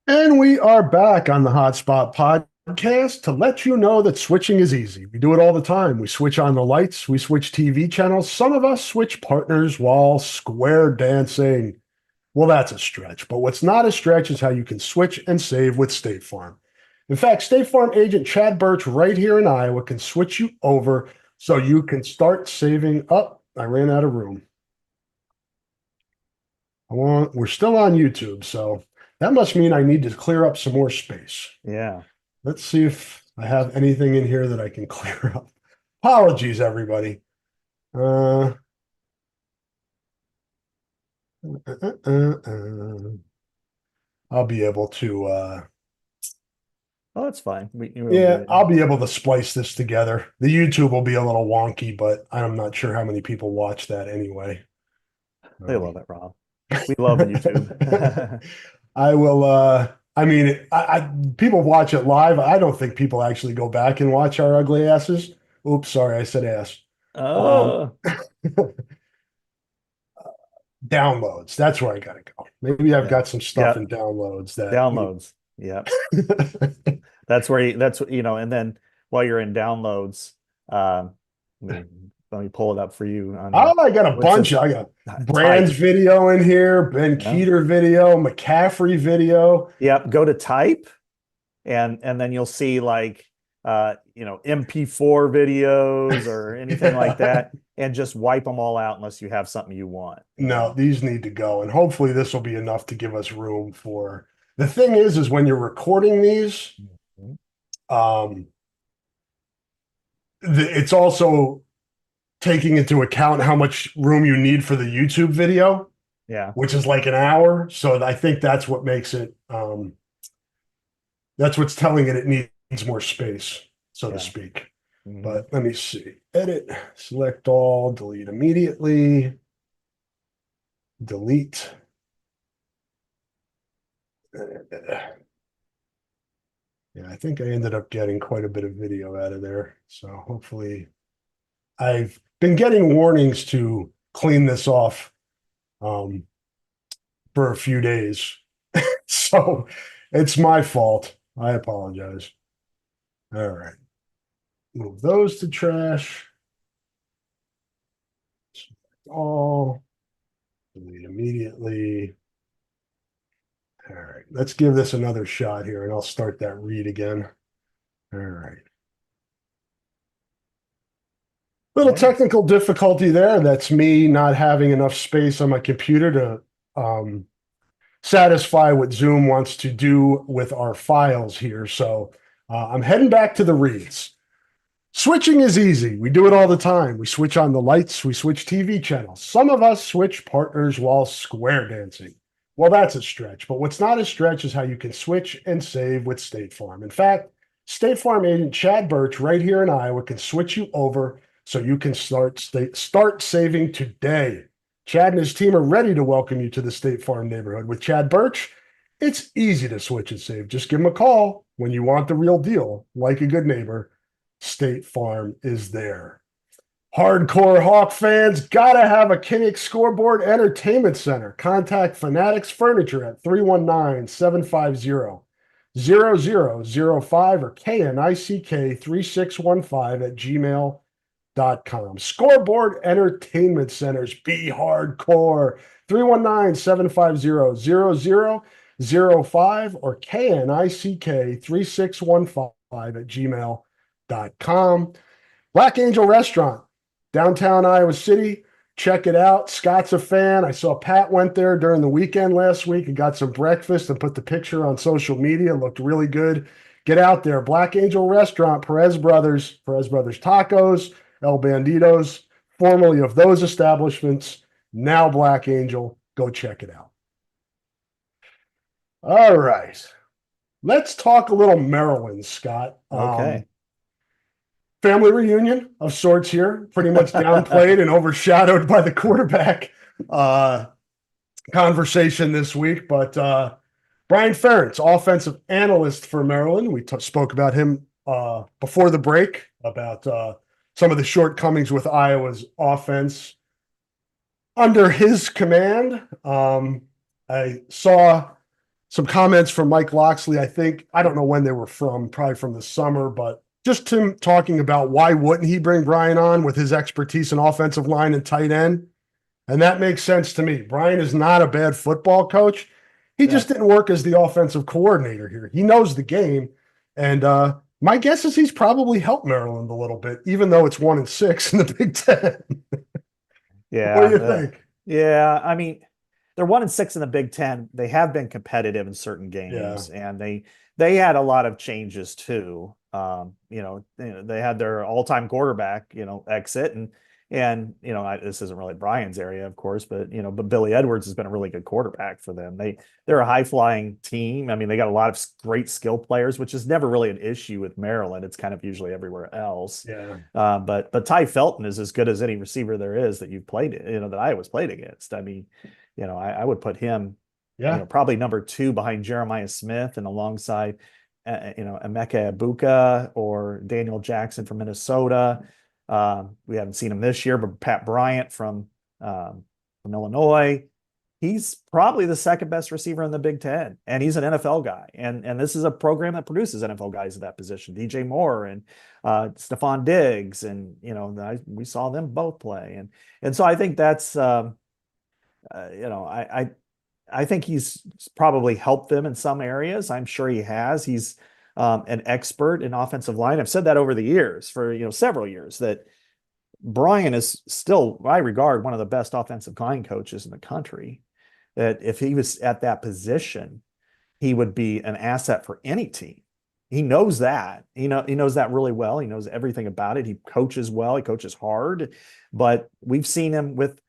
And we are back on the Hotspot podcast to let you know that switching is easy. We do it all the time. We switch on the lights, we switch TV channels. Some of us switch partners while square dancing. Well, that's a stretch, but what's not a stretch is how you can switch and save with State Farm. In fact, State Farm agent Chad Birch right here in Iowa can switch you over so you can start saving up. I ran out of room. We're still on YouTube, so that must mean I need to clear up some more space. Yeah. Let's see if I have anything in here that I can clear up. Apologies, everybody. Uh, I'll be able to, Oh, that's fine. We'll get yeah, it. I'll be able to splice this together. The YouTube will be a little wonky, but I'm not sure how many people watch that anyway. They love it, Rob. We love YouTube. I will, I mean, people watch it live. I don't think people actually go back and watch our ugly asses. Oops, sorry, I said ass. Um, Oh, Downloads. That's where I gotta go. Maybe I've Yeah. got some stuff in Yep. downloads that Downloads. Yep. That's, and then while you're in downloads, uh, let me pull it up for you on your, Oh, I got a where it bunch. says I got Brand's type. video in here, Ben Yeah. Keeter video, McCaffrey video. Yep. Go to type, and then you'll see like MP4 videos or anything like that, and just wipe them all out unless you have something you want. No, these need to go. And hopefully this will be enough to give us room for the thing is when you're recording these, Mhm. um, it's also taking into account how much room you need for the YouTube video, Yeah. which is like an hour. So I think that's what makes it, that's what's telling it needs more space, so to Yeah. speak. Mhm. But let me see. Edit, select all, delete immediately, delete. Yeah, I think I ended up getting quite a bit of video out of there. So hopefully I've been getting warnings to clean this off for a few days. So it's my fault. I apologize. All right. Move those to trash. All delete immediately. All right. Let's give this another shot here and I'll start that read again. All right. Little Okay. technical difficulty there. That's me not having enough space on my computer to satisfy what Zoom wants to do with our files here. So I'm heading back to the reads. Switching is easy. We do it all the time. We switch on the lights, we switch TV channels. Some of us switch partners while square dancing. Well, that's a stretch, but what's not a stretch is how you can switch and save with State Farm. In fact, State Farm agent Chad Birch right here in Iowa can switch you over so you can start saving today. Chad and his team are ready to welcome you to the State Farm neighborhood. With Chad Birch, it's easy to switch and save. Just give him a call when you want the real deal, like a good neighbor. State Farm is there. Hardcore Hawk fans gotta have a Kinnick Scoreboard Entertainment Center. Contact Fanatics Furniture at 319-750-0005 or KNICK3615 at gmail.com. Scoreboard Entertainment Centers. Be hardcore. 319-750-0005 or KNICK3615 at gmail.com. Black Angel Restaurant, downtown Iowa City. Check it out. Scott's a fan. I saw Pat went there during the weekend last week and got some breakfast and put the picture on social media. It looked really good. Get out there. Black Angel Restaurant, Perez Brothers Tacos, El Banditos, formerly of those establishments, now Black Angel. Go check it out. All right. Let's talk a little Maryland, Scott. Okay. Family reunion of sorts here, pretty much downplayed and overshadowed by the quarterback conversation this week. But Brian Ferentz, offensive analyst for Maryland, we spoke about him before the break about some of the shortcomings with Iowa's offense under his command. I saw some comments from Mike Loxley. I don't know when they were from, probably from the summer, but just him talking about why wouldn't he bring Brian on with his expertise in offensive line and tight end. And that makes sense to me. Brian is not a bad football coach. He just didn't work as the offensive coordinator here. He knows the game. And my guess is he's probably helped Maryland a little bit, even though it's 1-6 in the Big Ten. What do you think? Yeah. I mean, they're 1-6 in the Big Ten. They have been competitive in certain Yeah. games, and they had a lot of changes too. They had their all-time quarterback, exit, and this isn't really Brian's area, of course, but Billy Edwards has been a really good quarterback for them. They're a high-flying team. I mean, they got a lot of great skill players, which is never really an issue with Maryland. It's kind of usually everywhere else. Yeah. But Ty Felton is as good as any receiver there is that you've played, that Iowa's played against. I mean, I would put him, probably number 2 behind Jeremiah Smith and alongside, Emeka Ibuka or Daniel Jackson from Minnesota. We haven't seen him this year, but Pat Bryant from Illinois. he's probably the second best receiver in the Big Ten, and he's an NFL guy. And this is a program that produces NFL guys at that position. DJ Moore and Stephon Diggs, and we saw them both play, and so I think that's I think he's probably helped them in some areas. I'm sure he has. He's an expert in offensive line. I've said that over the years for several years that Brian is still, I regard, one of the best offensive line coaches in the country. That if he was at that position, he would be an asset for any team. He knows that. He knows that really well. He knows everything about it. He coaches well. He coaches hard. But we've seen him with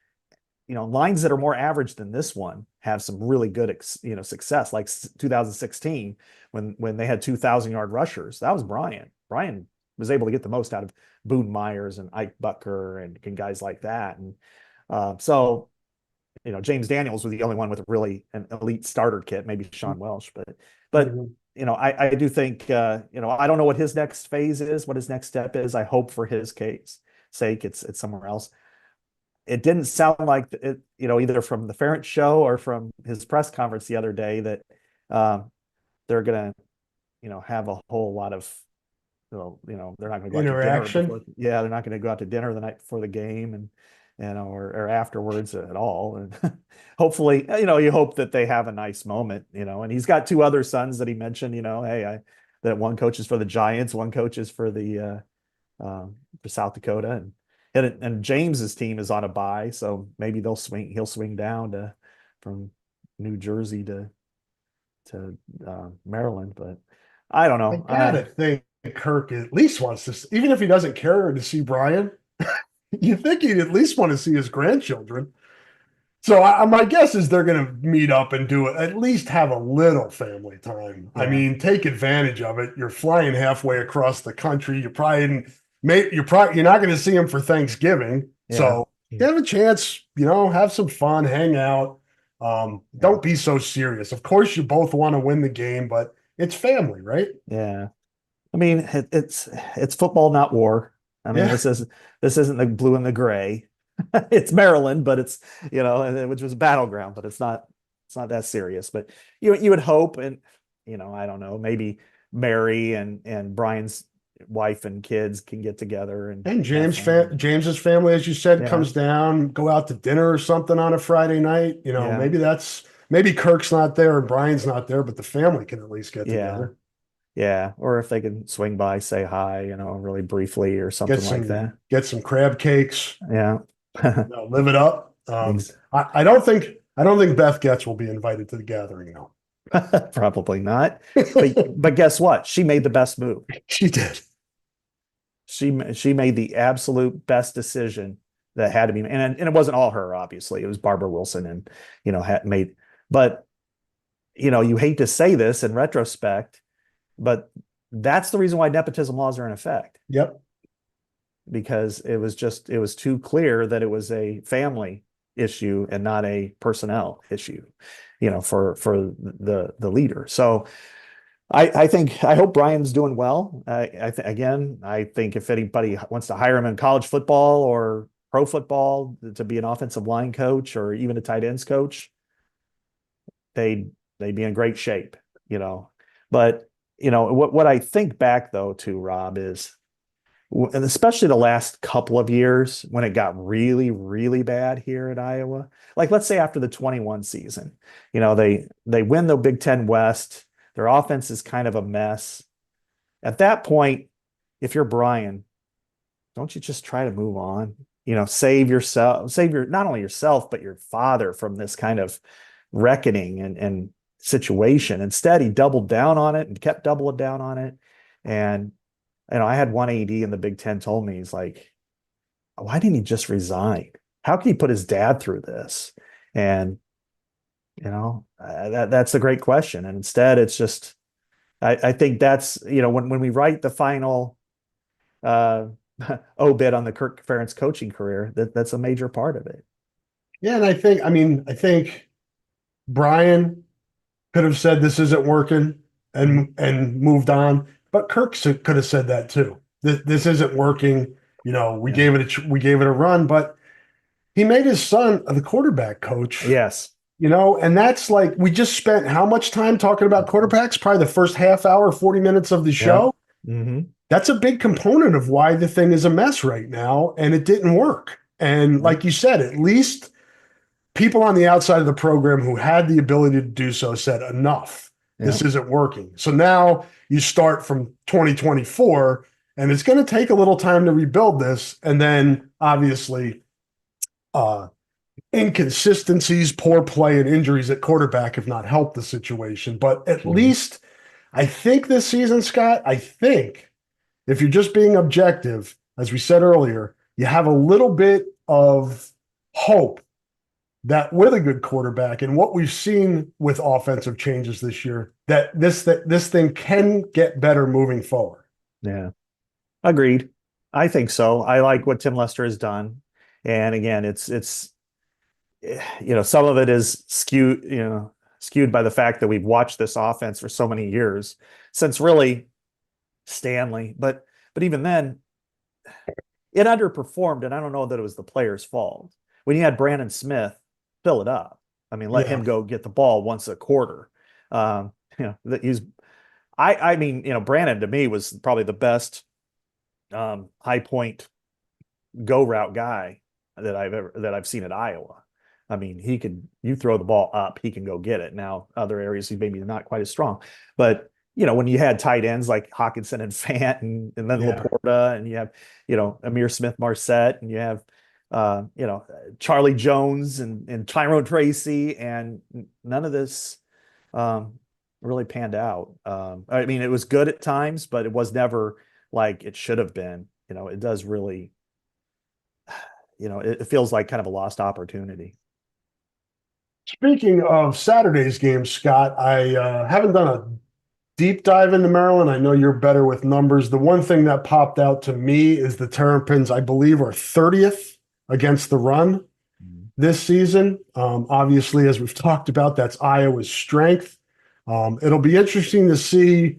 lines that are more average than this one have some really good success, like 2016 when they had 2,000-yard rushers. That was Brian. Brian was able to get the most out of Boone Myers and Ike Bucker and guys like that. And so James Daniels was the only one with really an elite starter kit, maybe Sean Welsh, but I do think I don't know what his next phase is, what his next step is. I hope for his sake it's somewhere else. It didn't sound like it, either from the Ferentz show or from his press conference the other day that they're going to have a whole lot of they're not going to go Interaction. out to dinner they're not going to go out to dinner the night before the game and or afterwards at all. And hopefully, you hope that they have a nice moment, and he's got two other sons that he mentioned, that one coaches for the Giants, one coaches for the for South Dakota, and James's team is on a bye, so maybe he'll swing down from New Jersey to Maryland, but I don't know. I gotta think Kirk at least wants to, even if he doesn't care to see Brian, you think he'd at least want to see his grandchildren. So my guess is they're going to meet up and do it, at least have a little family time. Yeah. I mean, take advantage of it. You're flying halfway across the country. You're not going to see him for Thanksgiving. Yeah. So you have a chance, have some fun, hang out. Don't be so serious. Of course, you both want to win the game, but it's family, right? Yeah. I mean, it's football, not war. I mean, this isn't the blue and the gray. It's Maryland, but it's which was a battleground, but it's not that serious. But you would hope, and I don't know, maybe Mary and Brian's wife and kids can get together and James's family, as you said, comes down, go out to dinner or something on a Friday night. Maybe Kirk's not there and Brian's not there, but the family can at least get together. Yeah, or if they can swing by, say hi, really briefly or something like that. Get some crab cakes. Yeah. Live it up. I don't think Beth Getz will be invited to the gathering now. Probably not. But guess what? She made the best move. She did. She made the absolute best decision that had to be, and it wasn't all her, obviously. It was Barbara Wilson and had made, but you hate to say this in retrospect, but that's the reason why nepotism laws are in effect. Yep. Because it was too clear that it was a family issue and not a personnel issue, for the leader. So I hope Brian's doing well. I think if anybody wants to hire him in college football or pro football to be an offensive line coach or even a tight ends coach, they'd be in great shape, But what I think back though to Rob is, and especially the last couple of years when it got really, really bad here at Iowa, like let's say after the 21 season, they win the Big Ten West, their offense is kind of a mess. At that point, if you're Brian, don't you just try to move on? Save not only yourself, but your father from this kind of reckoning and situation. Instead, he doubled down on it and kept doubling down on it. And I had one AD in the Big Ten told me, he's like, why didn't he just resign? How can he put his dad through this? And, that's a great question. And instead, it's just, I think that's, when we write the final obit on the Kirk Ferentz coaching career, that's a major part of it. Yeah. And I think Brian could have said this isn't working and moved on. But Kirk could have said that too. This isn't working. We gave it a run, but he made his son the quarterback coach. Yes. And that's like we just spent how much time talking about quarterbacks? Probably the first half hour, 40 minutes of the Yeah. show. Hmm. That's a big component of why the thing is a mess right now, and it didn't work. And Yeah. like you said, at least people on the outside of the program who had the ability to do so said, enough. Yeah. This isn't working. So now you start from 2024, and it's going to take a little time to rebuild this. And then obviously, uh, inconsistencies, poor play, and injuries at quarterback have not helped the situation. But at Mhm. least I think this season, Scott, I think if you're just being objective, as we said earlier, you have a little bit of hope that with a good quarterback and what we've seen with offensive changes this year, that this thing can get better moving forward. Yeah. Agreed. I think so. I like what Tim Lester has done. And again, it's some of it is skewed by the fact that we've watched this offense for so many years since really Stanley. But even then, it underperformed, and I don't know that it was the player's fault. When you had Brandon Smith, fill it up. I mean, let Yeah, him go get the ball once a quarter. He's I mean, Brandon to me was probably the best high point go route guy that I've seen at Iowa. I mean, you throw the ball up, he can go get it. Now, other areas he maybe not quite as strong, but when you had tight ends like Hawkinson and Fant and then yeah. Laporta, and you have Amir Smith Marset, and you have Charlie Jones and Tyrone Tracy, and none of this um, really panned out. I mean, it was good at times, but it was never like it should have been. It does really, it feels like kind of a lost opportunity. Speaking of Saturday's game, Scott, I haven't done a deep dive into Maryland. I know you're better with numbers. The one thing that popped out to me is the Terrapins, I believe, are 30th against the run this season. Obviously, as we've talked about, that's Iowa's strength. It'll be interesting to see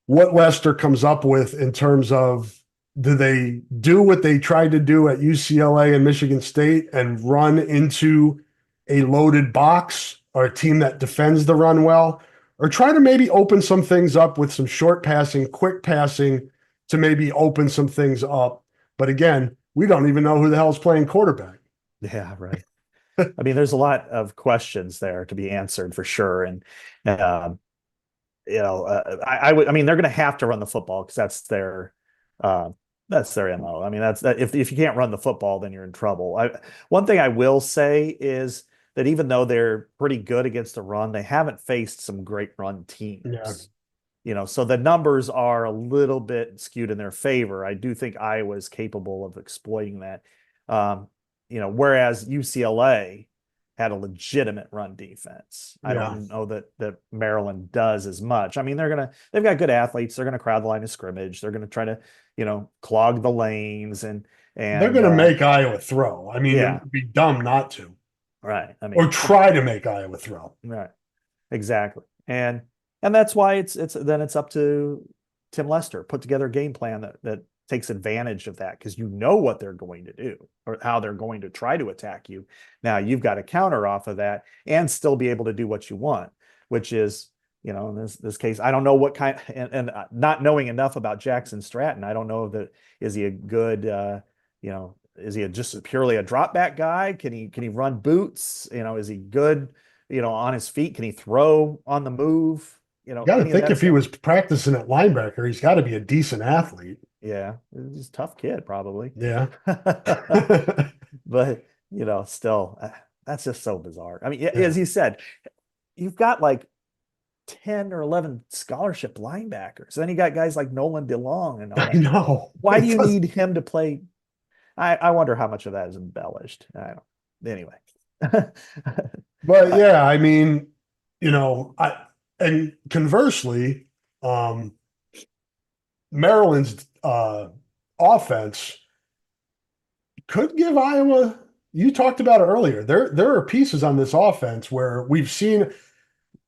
what Lester comes up with in terms of do they do what they tried to do at UCLA and Michigan State and run into a loaded box or a team that defends the run well, or try to maybe open some things up with some short passing, quick passing to maybe open some things up. But again, we don't even know who the hell's playing quarterback. Yeah, right. I mean, there's a lot of questions there to be answered for sure. And, um, I mean, they're going to have to run the football because uh, that's their MO. I mean, if you can't run the football, then you're in trouble. One thing I will say is that even though they're pretty good against the run, they haven't faced some great run Yeah. teams. So the numbers are a little bit skewed in their favor. I do think Iowa is capable of exploiting that. Um, whereas UCLA had a legitimate run defense. I Yeah. don't know that Maryland does as much. I mean, they've got good athletes. They're gonna crowd the line of scrimmage. They're gonna try to, clog the lanes and They're and going to make Iowa throw. I mean, it yeah, would be dumb not to, right. I or mean, try to make Iowa throw. right. Exactly. And that's why it's up to Tim Lester put together a game plan that takes advantage of that because you know what they're going to do or how they're going to try to attack you. Now you've got to counter off of that and still be able to do what you want, which is, in this case, I don't know what kind and not knowing enough about Jackson Stratton, I don't know that is he a good is he just purely a drop back guy? Can he run boots? Is he good? On his feet? Can he throw on the move? You got to Any of think that if he stuff? was practicing at linebacker, he's got to be a decent athlete. Yeah, he's a tough kid, probably. Yeah. But, still, that's just so bizarre. I mean, Yeah. as you said, you've got like 10 or 11 scholarship linebackers. Then you got guys like Nolan DeLong and all I that. know. Why do It you does. need him to play? I wonder how much of that is embellished. I don't. Anyway. But yeah, I mean, and conversely, um, Maryland's offense could give Iowa. You talked about it earlier. There are pieces on this offense where we've seen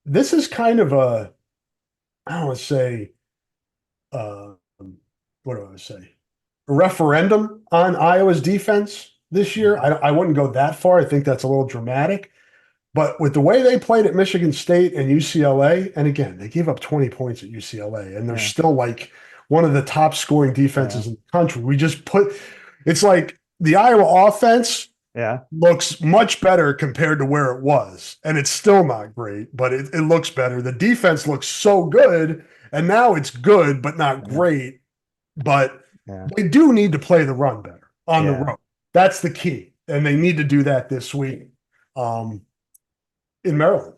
this is kind of a I don't want to say uh, what do I want to say a referendum on Iowa's defense this year. I wouldn't go that far. I think that's a little dramatic, But with the way they played at Michigan State and UCLA, and again, they gave up 20 points at UCLA, and they're Yeah. still like one of the top scoring Yeah. defenses in the country. It's like the Iowa offense Yeah. looks much better compared to where it was. And it's still not great, but it looks better. The defense looks so good, and now it's good, but not Yeah. great. But Yeah. they do need to play the run better on the Yeah. road. That's the key. And they need to do that this week um, in Maryland.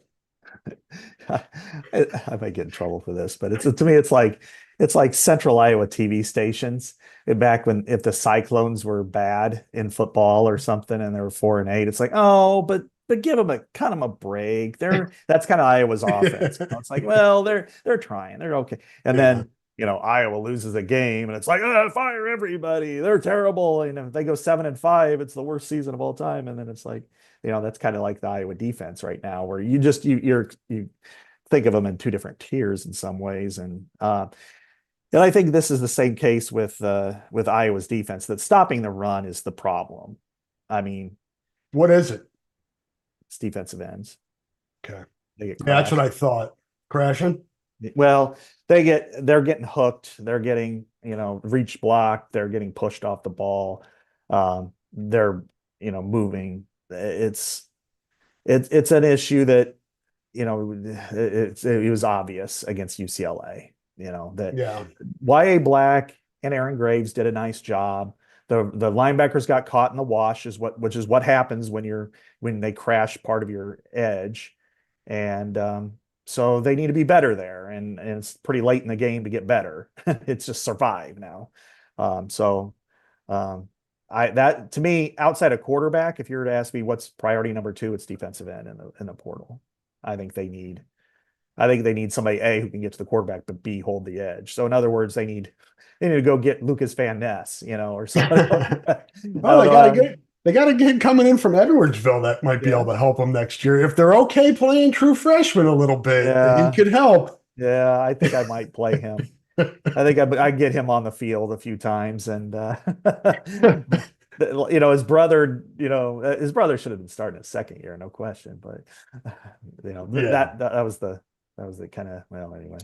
I might get in trouble for this, but it's to me, it's like Central Iowa TV stations back when if the Cyclones were bad in football or something and they were 4-8, it's like, oh, but give them a cut them a break. That's kind of Iowa's offense. It's like, well, they're trying, they're okay, and Yeah. then Iowa loses a game and it's like, fire everybody, they're terrible. And if they go 7-5, it's the worst season of all time. And then it's like, that's kind of like the Iowa defense right now, where you think of them in two different tiers in some ways. And I think this is the same case with Iowa's defense, that stopping the run is the problem. I mean, What is it? it's defensive ends. Okay. They get Yeah, that's what crashed. I thought. Crashing? Well, they're getting hooked. They're getting, reach blocked. They're getting pushed off the ball. They're, moving. It's an issue that, it was obvious against UCLA, that Yeah. YA Black and Aaron Graves did a nice job. The linebackers got caught in the wash, which is what happens when they crash part of your edge. And so they need to be better there. And it's pretty late in the game to get better. It's just survive now. So that to me, outside of quarterback, if you were to ask me what's priority number two, it's defensive end in the portal. I think they need somebody who can get to the quarterback, but hold the edge. So in other words, they need to go get Lucas Van Ness, or somebody like that. I Well, don't know. they got a kid coming in from Edwardsville that might be able Yeah, to help them next year. If they're okay playing true freshman a little bit, he yeah, could help. yeah. I think I might play him. I think I get him on the field a few times, and his brother should have been starting his second year, no question. But Yeah. that was the kind of, well, anyway.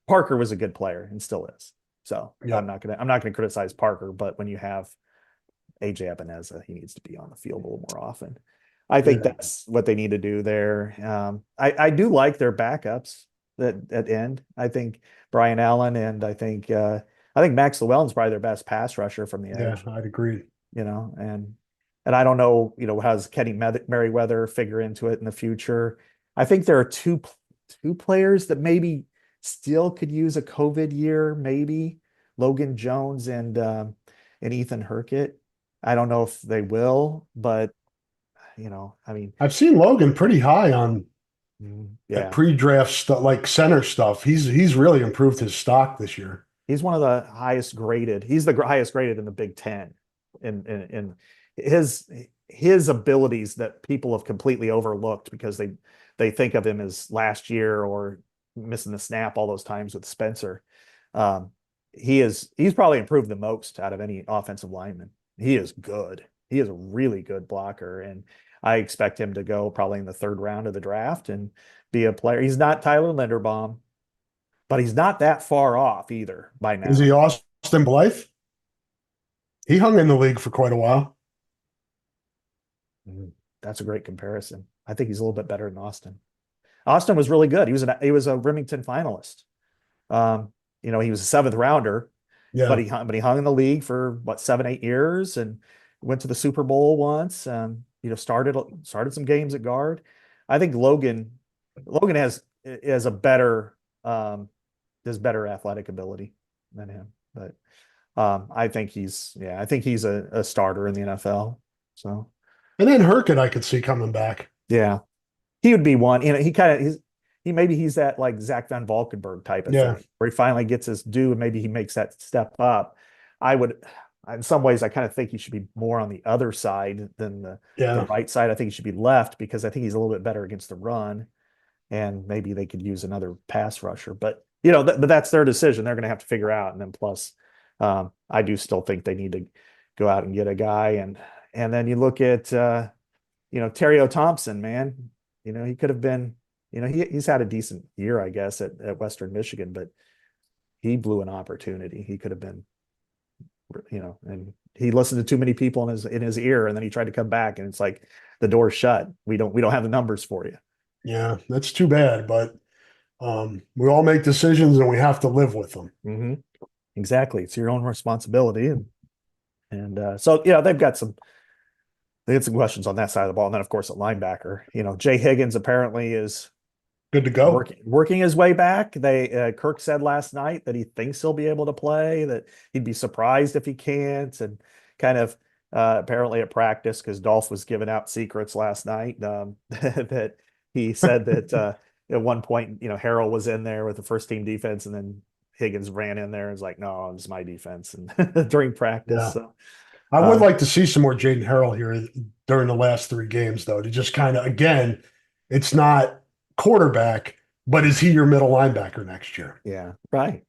Parker was a good player and still is. So Yeah. I'm not gonna criticize Parker, but when you have AJ Epineza, he needs to be on the field a little more often. I think Yeah. that's what they need to do there. I do like their backups at end. I think Brian Allen, and I think Max Llewellyn's probably their best pass rusher from the Yeah, edge. I'd agree. And I don't know, how does Kenny Merriweather figure into it in the future? I think there are two players that maybe still could use a COVID year, maybe Logan Jones and Ethan Herkett. I don't know if they will, but I mean, I've seen Logan pretty high on that yeah, pre-draft stuff, like center stuff. He's really improved his stock this year. he's one of the highest graded. He's the highest graded in the Big Ten, in his abilities that people have completely overlooked because they think of him as last year or missing the snap all those times with Spencer. Um, he's probably improved the most out of any offensive lineman. He is good. He is a really good blocker, and I expect him to go probably in the third round of the draft and be a player. He's not Tyler Linderbaum, but he's not that far off either by Is now. he Austin Blythe? He hung in the league for quite a while. That's a great comparison. I think he's a little bit better than Austin. Austin was really good. He was a Remington finalist. He was a seventh rounder, but Yeah. he hung in the league for what, 7-8 years, and went to the Super Bowl once. Started some games at guard. I think Logan has a better athletic ability than him, but I think he's a starter in the NFL. So And then Herkett, I could see coming back. yeah, he would be one. He's that like Zach Van Valkenburg type of Yeah. thing, where he finally gets his due and maybe he makes that step up. I would, in some ways, I kind of think he should be more on the other side than the Yeah. right side. I think he should be left because I think he's a little bit better against the run, and maybe they could use another pass rusher. But but that's their decision. They're going to have to figure out. And then plus, I do still think they need to go out and get a guy. And then you look at Terry Thompson, man. He could have been, he's had a decent year, I guess, at Western Michigan, but he blew an opportunity. He could have been, and he listened to too many people in his ear, and then he tried to come back, and it's like the door's shut. We don't have the numbers for you. Yeah, that's too bad, but we all make decisions and we have to live with them. Mm-hmm. Exactly. It's your own responsibility. And so, they had some questions on that side of the ball. And then, of course, at linebacker, Jay Higgins apparently is Good to go. working his way back. Kirk said last night that he thinks he'll be able to play, that he'd be surprised if he can't, and kind of apparently at practice, because Dolph was giving out secrets last night, that he said that at one point, Harrell was in there with the first team defense, and then Higgins ran in there and was like, no, it's my defense, and during practice. Yeah. So, I would like to see some more Jaden Harrell here during the last 3 games, though, to just kind of, again, it's not quarterback, but is he your middle linebacker next year? yeah, right.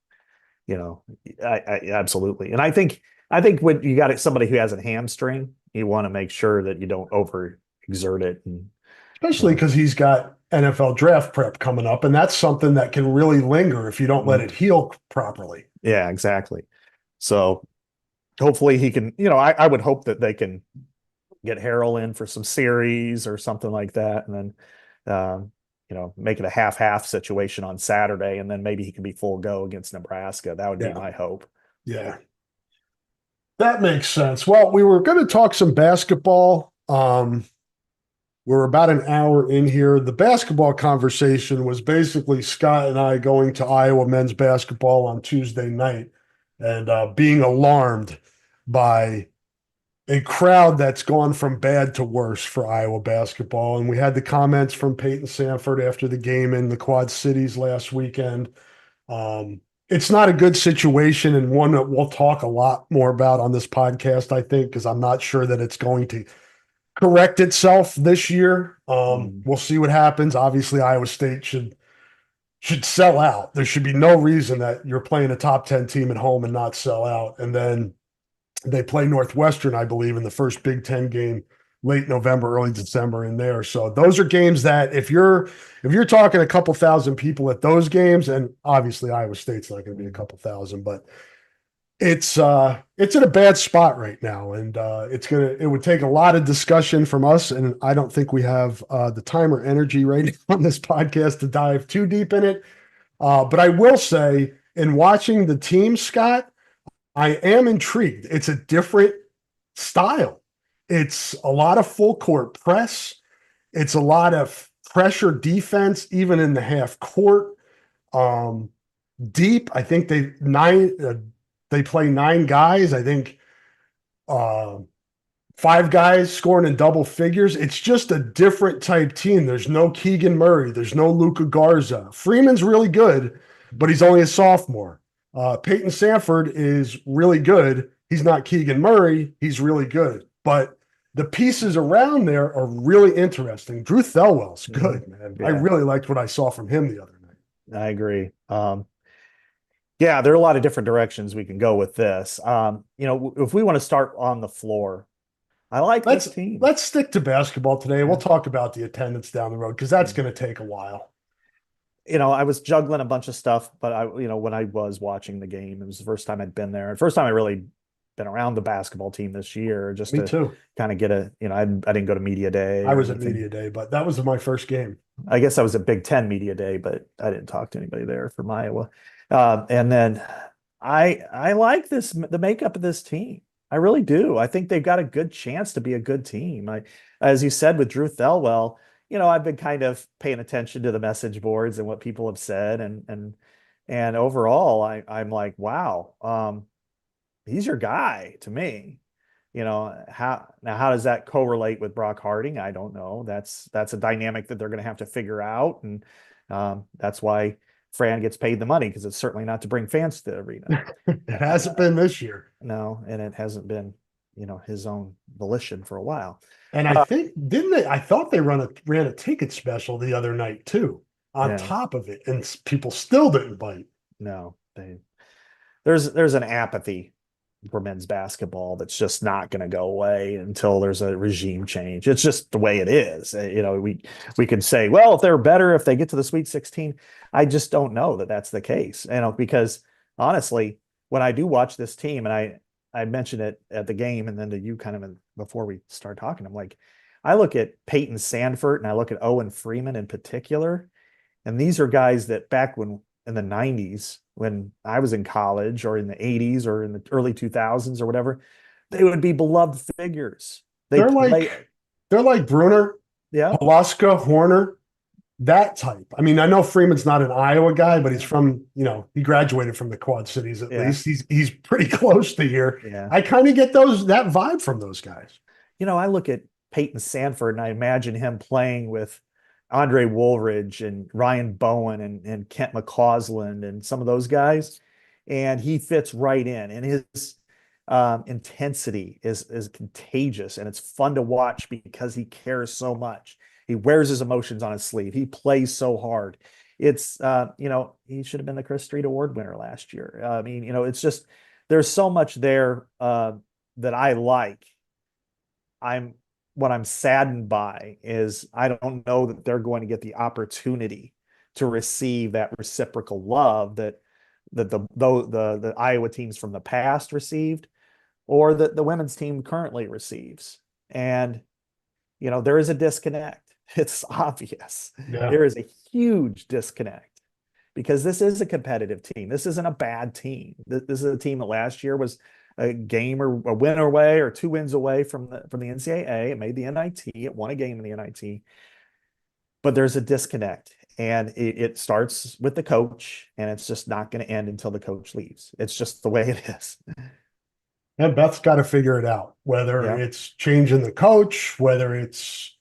I absolutely. And I think when you got somebody who has a hamstring, you want to make sure that you don't overexert it. And, Especially because he's got NFL draft prep coming up, and that's something that can really linger if you don't let it heal properly. yeah, exactly. So hopefully he can, I would hope that they can get Harrell in for some series or something like that. And then, make it a half-half situation on Saturday, and then maybe he can be full go against Nebraska. That would be my hope. Yeah. That makes sense. Well, we were going to talk some basketball. We're about an hour in here. The basketball conversation was basically Scott and I going to Iowa men's basketball on Tuesday night and being alarmed by a crowd that's gone from bad to worse for Iowa basketball. And we had the comments from Peyton Sanford after the game in the Quad Cities last weekend. It's not a good situation, and one that we'll talk a lot more about on this podcast, I think, because I'm not sure that it's going to correct itself this year. We'll see what happens. Obviously, Iowa State should sell out. There should be no reason that you're playing a top 10 team at home and not sell out. And then they play Northwestern, I believe, in the first Big Ten game late November, early December in there. So those are games that if you're talking a couple thousand people at those games, and obviously Iowa State's not going to be a couple thousand, but it's in a bad spot right now, and it would take a lot of discussion from us, and I don't think we have the time or energy right now on this podcast to dive too deep in it. But I will say, in watching the team, Scott, I am intrigued. It's a different style. It's a lot of full court press. It's a lot of pressure defense, even in the half court. Deep. I think they play 9 guys. I think 5 guys scoring in double figures. It's just a different type team. There's no Keegan Murray. There's no Luka Garza. Freeman's really good, but he's only a sophomore. Peyton Sanford is really good. He's not Keegan Murray. He's really good. But the pieces around there are really interesting. Drew Thelwell's good, man. Yeah. I really liked what I saw from him the other night. I agree. Yeah, there are a lot of different directions we can go with this. If we want to start on the floor, I like this team. Let's stick to basketball today. We'll talk about the attendance down the road because that's going to take a while. I was juggling a bunch of stuff, but when I was watching the game, it was the first time I'd been there. First time I really been around the basketball team this year, just to kind of get I didn't go to media day. I was at media day, but that was my first game. I guess I was at Big Ten media day, but I didn't talk to anybody there from Iowa. And then I like the makeup of this team. I really do. I think they've got a good chance to be a good team. As you said, with Drew Thelwell, I've been kind of paying attention to the message boards and what people have said, and overall, I'm like, wow, he's your guy to me. How does that correlate with Brock Harding? I don't know. That's a dynamic that they're going to have to figure out, and that's why Fran gets paid the money, because it's certainly not to bring fans to the arena. It hasn't been this year. No, and it hasn't been, his own volition for a while. And I think, didn't they? I thought they ran a ticket special the other night too, on top of it, and people still didn't bite. No, there's an apathy for men's basketball that's just not going to go away until there's a regime change. It's just the way it is. We can say, well, if they're better if they get to the Sweet 16. I just don't know that that's the case. Because honestly, when I do watch this team, and I mentioned it at the game, and then to you kind of before we start talking, I'm like, I look at Peyton Sandfort and I look at Owen Freeman in particular, and these are guys that back when in the 90s, when I was in college, or in the 80s, or in the early 2000s, or whatever, they would be beloved figures. They They're play, like they're like Bruner, yeah, Palaska, Horner, that type. I mean, I know Freeman's not an Iowa guy, but he's from, he graduated from the Quad Cities at yeah, least. He's pretty close to here. yeah. I kind of get that vibe from those guys. I look at Peyton Sandfort and I imagine him playing with Andre Woolridge and Ryan Bowen and Kent McCausland and some of those guys. And he fits right in. And his intensity is contagious, and it's fun to watch because he cares so much. He wears his emotions on his sleeve. He plays so hard. It's he should have been the Chris Street Award winner last year. I mean, it's just there's so much there that I like. What I'm saddened by is I don't know that they're going to get the opportunity to receive that reciprocal love that the Iowa teams from the past received, or that the women's team currently receives. And there is a disconnect. It's obvious. Yeah. There is a huge disconnect, because this is a competitive team. This isn't a bad team. This is a team that last year was a game or a win away or 2 wins away from the NCAA. It made the NIT. It won a game in the NIT. But there's a disconnect, and it starts with the coach, and it's just not going to end until the coach leaves. It's just the way it is. And Beth's got to figure it out, whether Yeah. it's changing the coach, whether it's,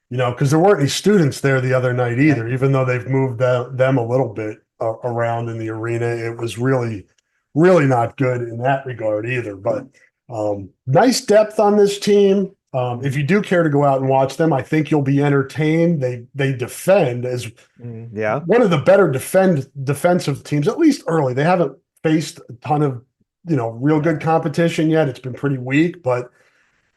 because there weren't any students there the other night either, even though they've moved them a little bit around in the arena. It was really, really not good in that regard either. But nice depth on this team. If you do care to go out and watch them, I think you'll be entertained. They defend as Yeah. one of the better defensive teams, at least early. They haven't faced a ton of real good competition yet. It's been pretty weak, but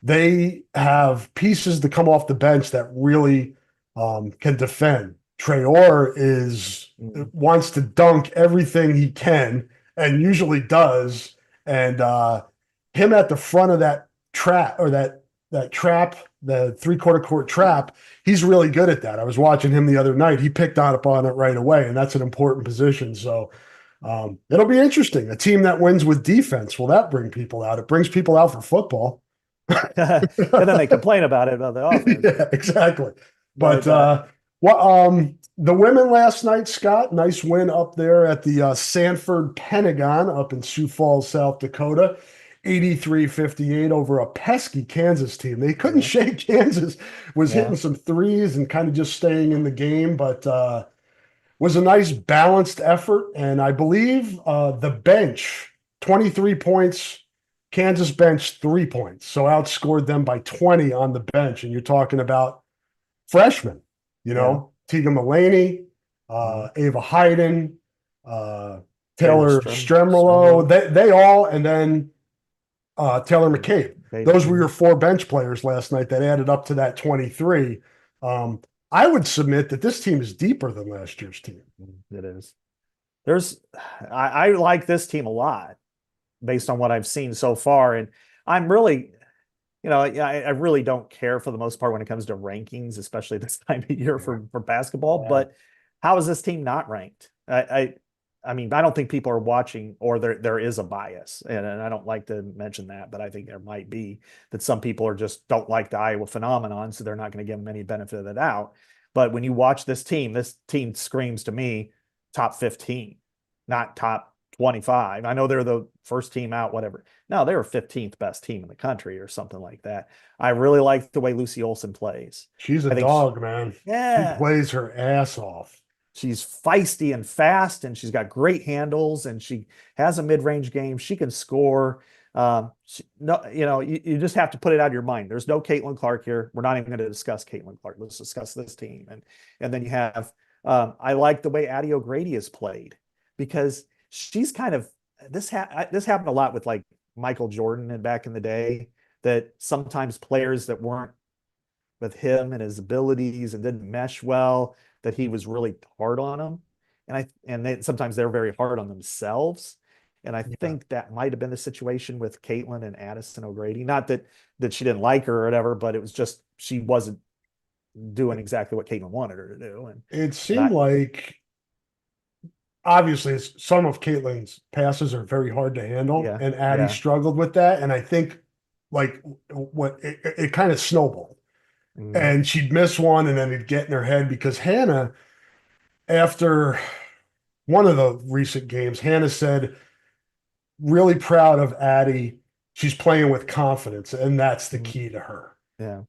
they have pieces to come off the bench that really can defend. Traore wants to dunk everything he can, and usually does. And him at the front of that trap, or that trap, the 3/4 court trap, he's really good at that. I was watching him the other night. He picked up on it right away, and that's an important position. So it'll be interesting. A team that wins with defense, will that bring people out? It brings people out for football. And then they complain about the offense. Yeah, exactly. But the women last night, Scott, nice win up there at the Sanford Pentagon up in Sioux Falls, South Dakota. 83-58 over a pesky Kansas team. They couldn't shake Kansas, was hitting some threes and kind of just staying in the game, but was a nice balanced effort. And I believe the bench, 23 points, Kansas bench 3 points, so outscored them by 20 on the bench. And you're talking about freshmen, Tegan Mulaney, Ava Hayden, Taylor Stremolo, they all, and then Taylor McCabe. Those were your 4 bench players last night that added up to that 23. I would submit that this team is deeper than last year's team. It is. I like this team a lot based on what I've seen so far. And I'm really, I really don't care for the most part when it comes to rankings, especially this time of year for basketball. But how is this team not ranked? I mean, I don't think people are watching, or there is a bias, and I don't like to mention that, but I think there might be that some people don't like the Iowa phenomenon, so they're not going to give them any benefit of the doubt. But when you watch this team screams to me top 15, not top 25. I know they're the first team out, whatever. No, they're 15th best team in the country or something like that. I really like the way Lucy Olson plays. She's a dog, man. Yeah. She plays her ass off. She's feisty and fast, and she's got great handles, and she has a mid-range game. She can score. You just have to put it out of your mind. There's no Caitlin Clark here. We're not even going to discuss Caitlin Clark. Let's discuss this team. And then you have, I like the way Addie O'Grady has played, because she's kind of, this happened a lot with like Michael Jordan and back in the day, that sometimes players that weren't with him and his abilities and didn't mesh well, that he was really hard on them. Sometimes they're very hard on themselves. And I Yeah. think that might have been the situation with Caitlin and Addison O'Grady. Not that she didn't like her or whatever, but it was just she wasn't doing exactly what Caitlin wanted her to do. It And seemed like obviously some of Caitlin's passes are very hard to handle, yeah, and Addie yeah. struggled with that. And I think like what it kind of snowballed, Mm, and she'd miss one, and then it'd get in her head because Hannah, after one of the recent games, Hannah said, really proud of Addie. She's playing with confidence, and that's the mm, key to her. yeah, And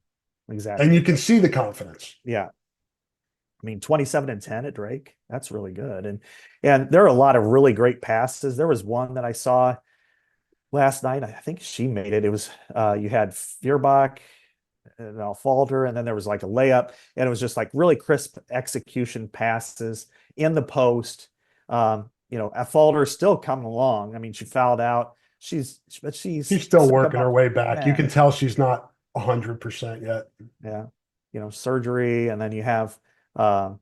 you exactly. can see the confidence. Yeah. I mean, 27-10 at Drake. That's really good. And there are a lot of really great passes. There was one that I saw last night. I think she made it. It was you had Feuerbach and Falter, and then there was like a layup, and it was just like really crisp execution passes in the post. Falter's still coming along. I mean, she fouled out. She's She's still stuck working about her way back. You yeah, can tell she's not 100% yet. yeah, surgery, and then you have, um,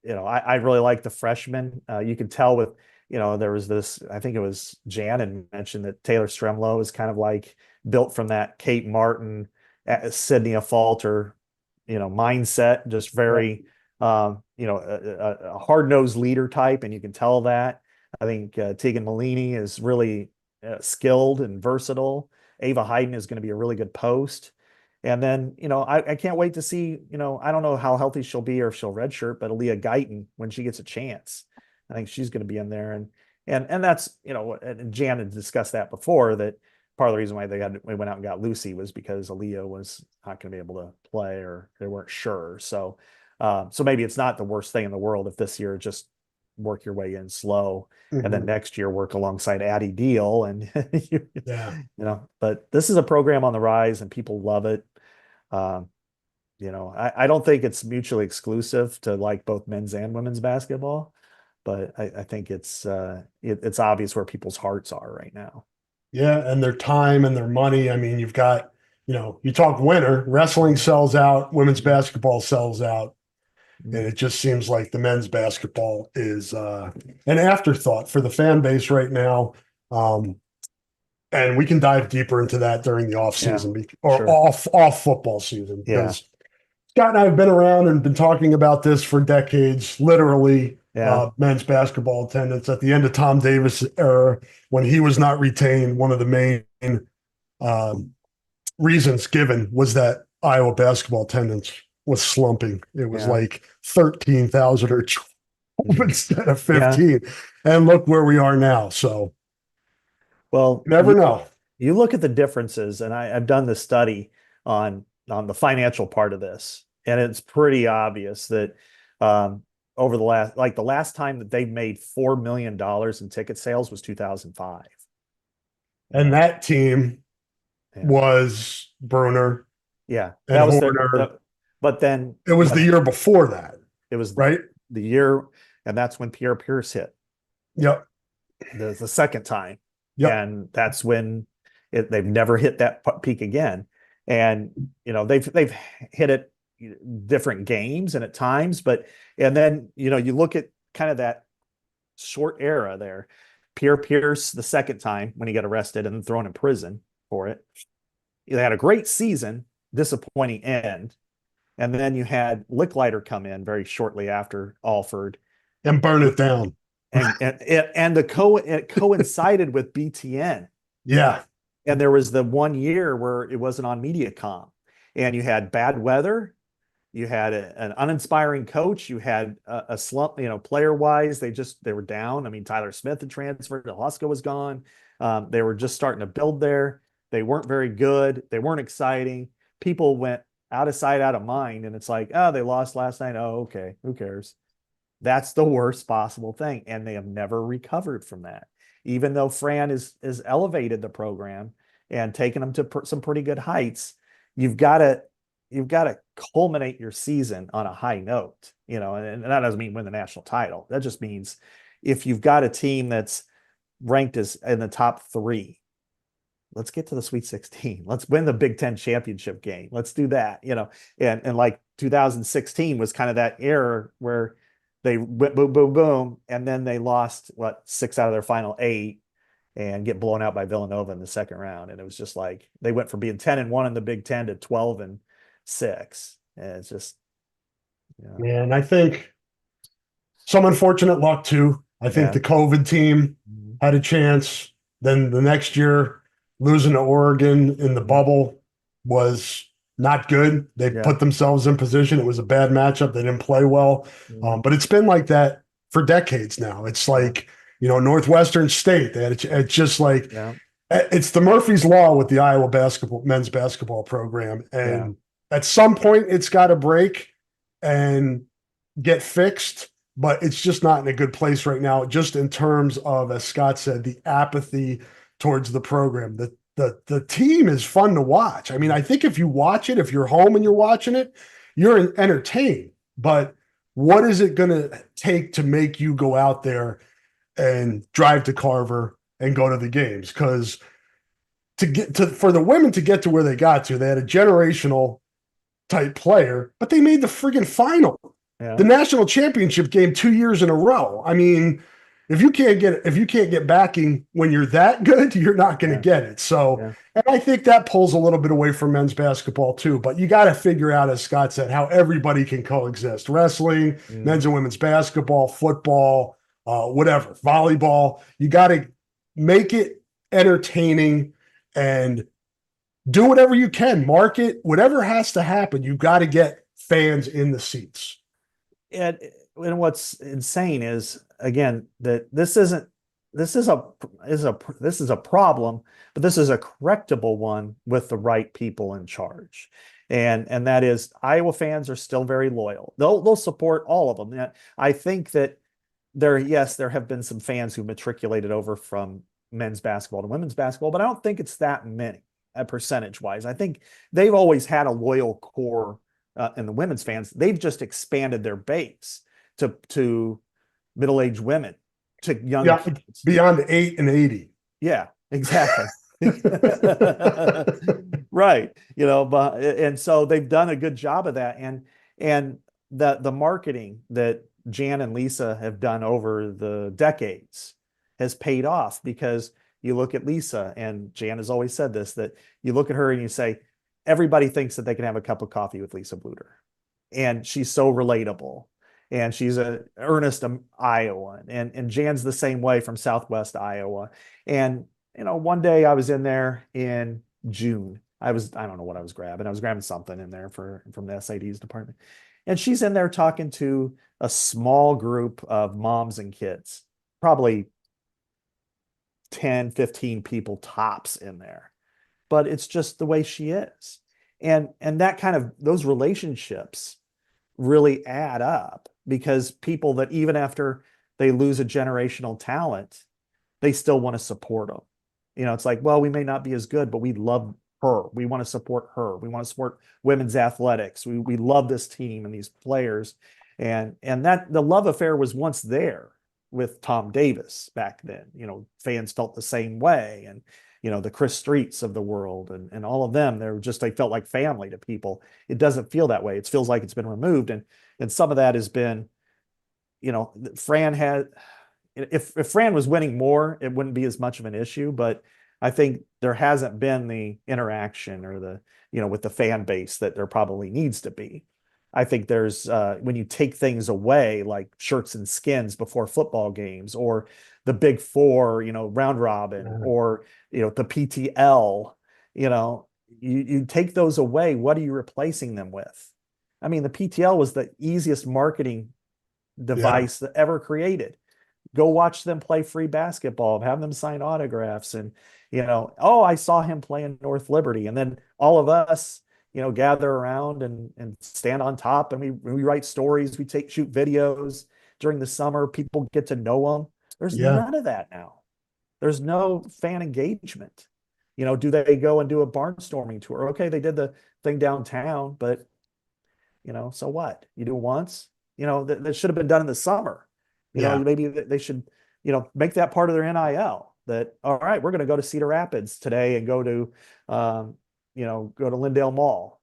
I really like the freshman. You could tell with, there was this, I think it was Jan had mentioned that Taylor Stremlow is kind of like built from that Kate Martin, Sydney Falter, mindset, just Yeah. very, a hard-nosed leader type, and you can tell that. I think Tegan Malini is really skilled and versatile. Ava Hayden is going to be a really good post. And then, I can't wait to see, I don't know how healthy she'll be or if she'll redshirt, but Aaliyah Guyton, when she gets a chance, I think she's going to be in there. And that's, and Jan had discussed that before, that part of the reason why we went out and got Lucy was because Aaliyah was not going to be able to play, or they weren't sure. So maybe it's not the worst thing in the world if this year just work your way in slow, and then Mhm. next year work alongside Addie Deal, and Yeah. but this is a program on the rise and people love it. um, I don't think it's mutually exclusive to like both men's and women's basketball, but I think it's obvious where people's hearts are right now. Yeah. And their time and their money. I mean, you've got, you talk winter, wrestling sells out, women's basketball sells out. And Mm, it just seems like the men's basketball is an afterthought for the fan base right now. Um, and we can dive deeper into that during the off yeah, season or sure. off football season, Yeah, because Scott and I have been around and been talking about this for decades, literally. yeah, Men's basketball attendance at the end of Tom Davis' era, when he was not retained, one of the main um, reasons given was that Iowa basketball attendance was slumping. It was yeah. like 13,000 or 12 Mhm. instead of Yeah. 15. And look where we are now. So Well, you never know. you look at the differences, and I've done this study on the financial part of this, and it's pretty obvious that um, over the last time that they've made $4 million in ticket sales was 2005. And that team Yeah, was Bruner yeah, and that was their. Horner. But then It was the year before that, it was right? the year, and that's when Pierre Pierce hit Yep. the second time, Yep. and that's when they've never hit that peak again. And they've hit it different games and at times, but and then you look at kind of that short era there. Pierre Pierce the second time when he got arrested and then thrown in prison for it. They had a great season, disappointing end, and then you had Licklider come in very shortly after Alford, And burn it down. it coincided with BTN. Yeah. And there was the one year where it wasn't on MediaCom, and you had bad weather, you had an uninspiring coach, you had a slump, player wise, they were down. I mean, Tyler Smith had transferred, Huska was gone. They were just starting to build there. They weren't very good. They weren't exciting. People went out of sight, out of mind, and it's like, oh, they lost last night. Oh, okay, who cares? That's the worst possible thing, and they have never recovered from that. Even though Fran is elevated the program and taken them to some pretty good heights, you've got to culminate your season on a high note, and that doesn't mean win the national title. That just means if you've got a team that's ranked as in the top three, let's get to the Sweet 16. Let's win the Big Ten championship game. Let's do that, and like 2016 was kind of that era where they went boom, boom, boom, and then they lost what 6 out of their final 8 and get blown out by Villanova in the second round. And it was just like they went from being 10-1 in the Big Ten to 12-6. And it's just, Man, I think some unfortunate luck too. I think yeah. the COVID team had a chance. Then the next year, losing to Oregon in the bubble was not good. They Yeah. put themselves in position. It was a bad matchup. They didn't play well. But it's been like that for decades now. It's like, Northwestern State. It's just like Yeah. it's the Murphy's Law with the Iowa men's basketball program. And at some point, it's got to break and get fixed, but it's just not in a good place right now, just in terms of, as Scott said, the apathy towards the program. The team is fun to watch. I mean, I think if you watch it, if you're home and you're watching it, you're entertained. But what is it going to take to make you go out there and drive to Carver and go to the games? Because for the women to get to where they got to, they had a generational type player, but they made the friggin' final. Yeah. The national championship game 2 years in a row. I mean, if you can't get backing when you're that good, you're not going to get it. So, and I think that pulls a little bit away from men's basketball too. But you got to figure out, as Scott said, how everybody can coexist: wrestling, men's and women's basketball, football, whatever, volleyball. You got to make it entertaining and do whatever you can, market, whatever has to happen. You got to get fans in the seats. And what's insane is, again, that this is a problem, but this is a correctable one with the right people in charge. And that is, Iowa fans are still very loyal. They'll support all of them. I think that there have been some fans who matriculated over from men's basketball to women's basketball, but I don't think it's that many. Percentage wise, I think they've always had a loyal core in the women's fans. They've just expanded their base to middle-aged women, to young kids. Beyond 8 and 80. Yeah, exactly. Right. But and so they've done a good job of that. And the marketing that Jan and Lisa have done over the decades has paid off, because you look at Lisa, and Jan has always said this, that you look at her and you say, everybody thinks that they can have a cup of coffee with Lisa Bluter. And she's so relatable. And she's an earnest Iowan. And Jan's the same way from Southwest Iowa. And, one day I was in there in June. I don't know what I was grabbing. I was grabbing something in there from the SADs department. And she's in there talking to a small group of moms and kids, probably 10, 15 people tops in there, but it's just the way she is. And that kind of, those relationships really add up, because people that, even after they lose a generational talent, they still want to support them. It's like, well, we may not be as good, but we love her. We want to support her. We want to support women's athletics. We love this team and these players. And that the love affair was once there with Tom Davis back then. Fans felt the same way. And, the Chris Streets of the world and all of them, they felt like family to people. It doesn't feel that way. It feels like it's been removed. And some of that has been, Fran had, if Fran was winning more, it wouldn't be as much of an issue, but I think there hasn't been the interaction or the, with the fan base that there probably needs to be. I think there's when you take things away, like shirts and skins before football games, or the Big Four, round robin, or the PTL, you take those away. What are you replacing them with? I mean, the PTL was the easiest marketing device that ever created. Go watch them play free basketball, have them sign autographs, and oh, I saw him play in North Liberty, and then all of us gather around and stand on top, and we write stories, we shoot videos during the summer. People get to know them. There's none of that now. There's no fan engagement. Do they go and do a barnstorming tour? Okay, they did the thing downtown, but so what? You do it once. That should have been done in the summer. Maybe they should, make that part of their NIL. that, all right, we're going to go to Cedar Rapids today and go to, go to Lindale Mall,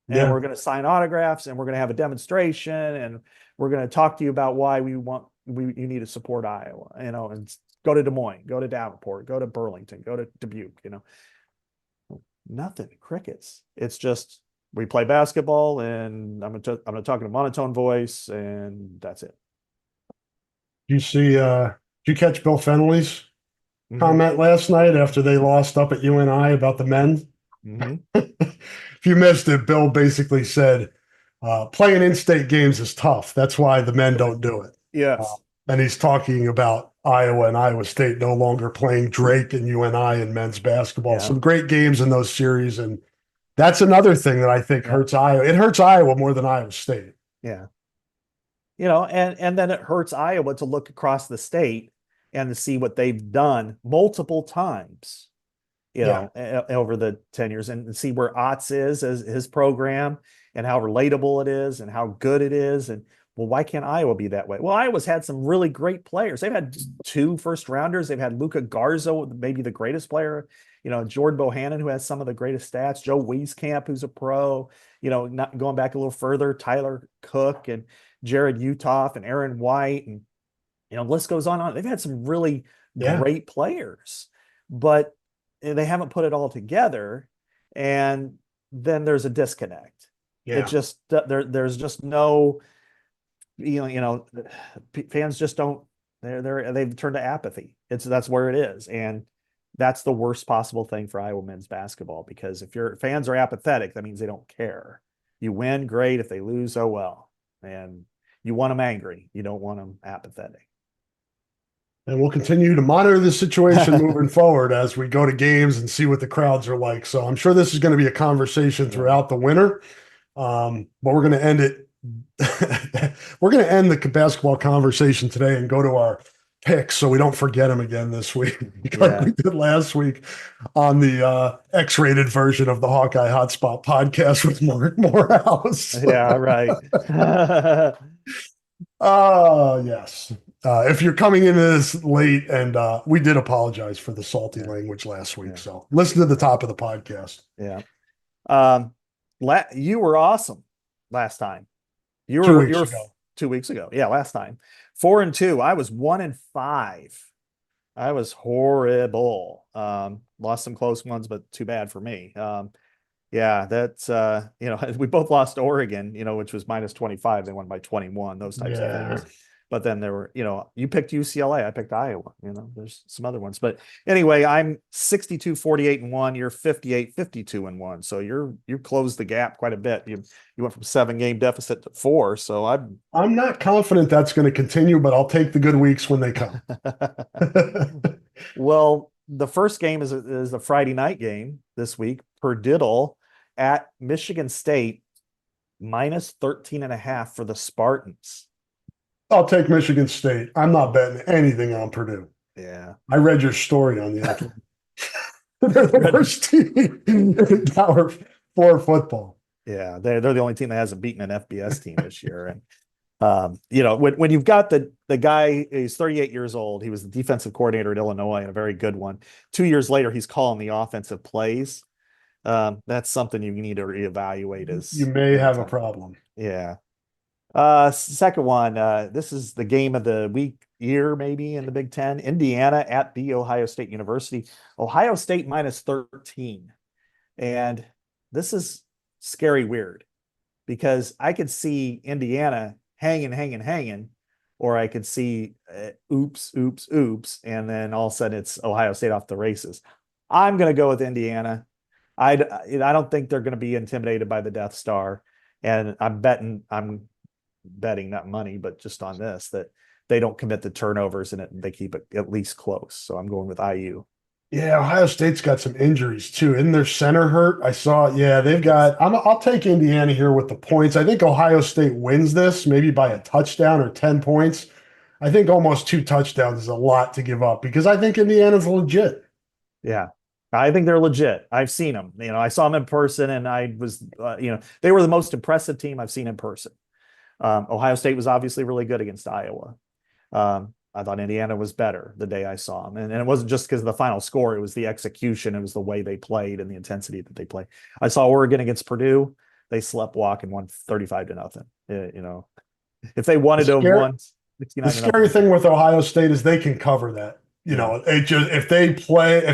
and Yeah. we're going to sign autographs, and we're going to have a demonstration, and we're going to talk to you about why you need to support Iowa, and go to Des Moines, go to Davenport, go to Burlington, go to Dubuque, nothing, crickets. It's just, we play basketball, and I'm going to talk in a monotone voice, and that's it. Did you catch Bill Fennelly's Mm-hmm. comment last night after they lost up at UNI about the men? Mm-hmm. If you missed it, Bill basically said, playing in-state games is tough. That's why the men don't do it. Yes. And he's talking about Iowa and Iowa State no longer playing Drake and UNI in men's basketball. Yeah. Some great games in those series. And that's another thing that I think Yeah. hurts Iowa. It hurts Iowa more than Iowa State. Yeah. And then it hurts Iowa to look across the state and to see what they've done multiple times, over the 10 years, and see where Otts is as his program, and how relatable it is and how good it is. And well, why can't Iowa be that way? Well, Iowa's had some really great players. They've had 2 first-rounders. They've had Luka Garza, maybe the greatest player, Jordan Bohannon, who has some of the greatest stats, Joe Wieskamp, who's a pro, not going back a little further, Tyler Cook and Jared Utoff and Aaron White, and list goes on. They've had some really great players, but they haven't put it all together, and then there's a disconnect. Yeah. It just there's just no, fans just don't. They've turned to apathy. That's where it is, and that's the worst possible thing for Iowa men's basketball, because if your fans are apathetic, that means they don't care. You win, great. If they lose, oh well. And you want them angry. You don't want them apathetic. And we'll continue to monitor the situation moving forward as we go to games and see what the crowds are like. So I'm sure this is going to be a conversation throughout the winter. But we're going to end it. We're going to end the basketball conversation today and go to our picks so we don't forget them again this week, like we did last week on the X-rated version of the Hawkeye Hotspot podcast with Mark Morehouse. Yeah, right. Yes. If you're coming into this late, and we did apologize for the salty language last week. So listen to the top of the podcast. Yeah. You were awesome last time. You were 2 weeks ago. 2 weeks ago. Yeah, last time. 4-2. I was 1-5. I was horrible. Lost some close ones, but too bad for me. That's we both lost Oregon, which was -25. They won by 21, those types of things. But then there were, you picked UCLA, I picked Iowa, there's some other ones. But anyway, I'm 62-48-1, you're 58-52-1. So you closed the gap quite a bit. You went from 7-game deficit to 4. So I'm not confident that's going to continue, but I'll take the good weeks when they come. Well, the first game is a Friday night game this week. Purdue at Michigan State, -13.5 for the Spartans. I'll take Michigan State. I'm not betting anything on Purdue. Yeah. I read your story on the Athletic. They're the worst team in Power 4 football. Yeah, they're the only team that hasn't beaten an FBS team this year. And when you've got the guy, he's 38 years old. He was the defensive coordinator at Illinois, and a very good one. 2 years later, he's calling the offensive plays. That's something you need to reevaluate. You may have a problem. Yeah. Second one, this is the game of the year, maybe in the Big Ten. Indiana at the Ohio State University. Ohio State -13. And this is scary weird, because I could see Indiana hanging, or I could see oops, and then all of a sudden it's Ohio State off the races. I'm going to go with Indiana. I don't think they're going to be intimidated by the Death Star, and I'm betting not money, but just on this, that they don't commit the turnovers and they keep it at least close. So I'm going with IU. Yeah, Ohio State's got some injuries too. Isn't their center hurt? I saw it. Yeah, they've got. I'll take Indiana here with the points. I think Ohio State wins this, maybe by a touchdown or 10 points. I think almost 2 touchdowns is a lot to give up, because I think Indiana's legit. Yeah, I think they're legit. I've seen them. I saw them in person, and I was, they were the most impressive team I've seen in person. Ohio State was obviously really good against Iowa. I thought Indiana was better the day I saw them. And it wasn't just because of the final score, it was the execution, it was the way they played and the intensity that they play. I saw Oregon against Purdue. They slept walk and won 35-0. If they wanted to have won The 69 to scary nothing. thing with Ohio State is they can cover that. It just if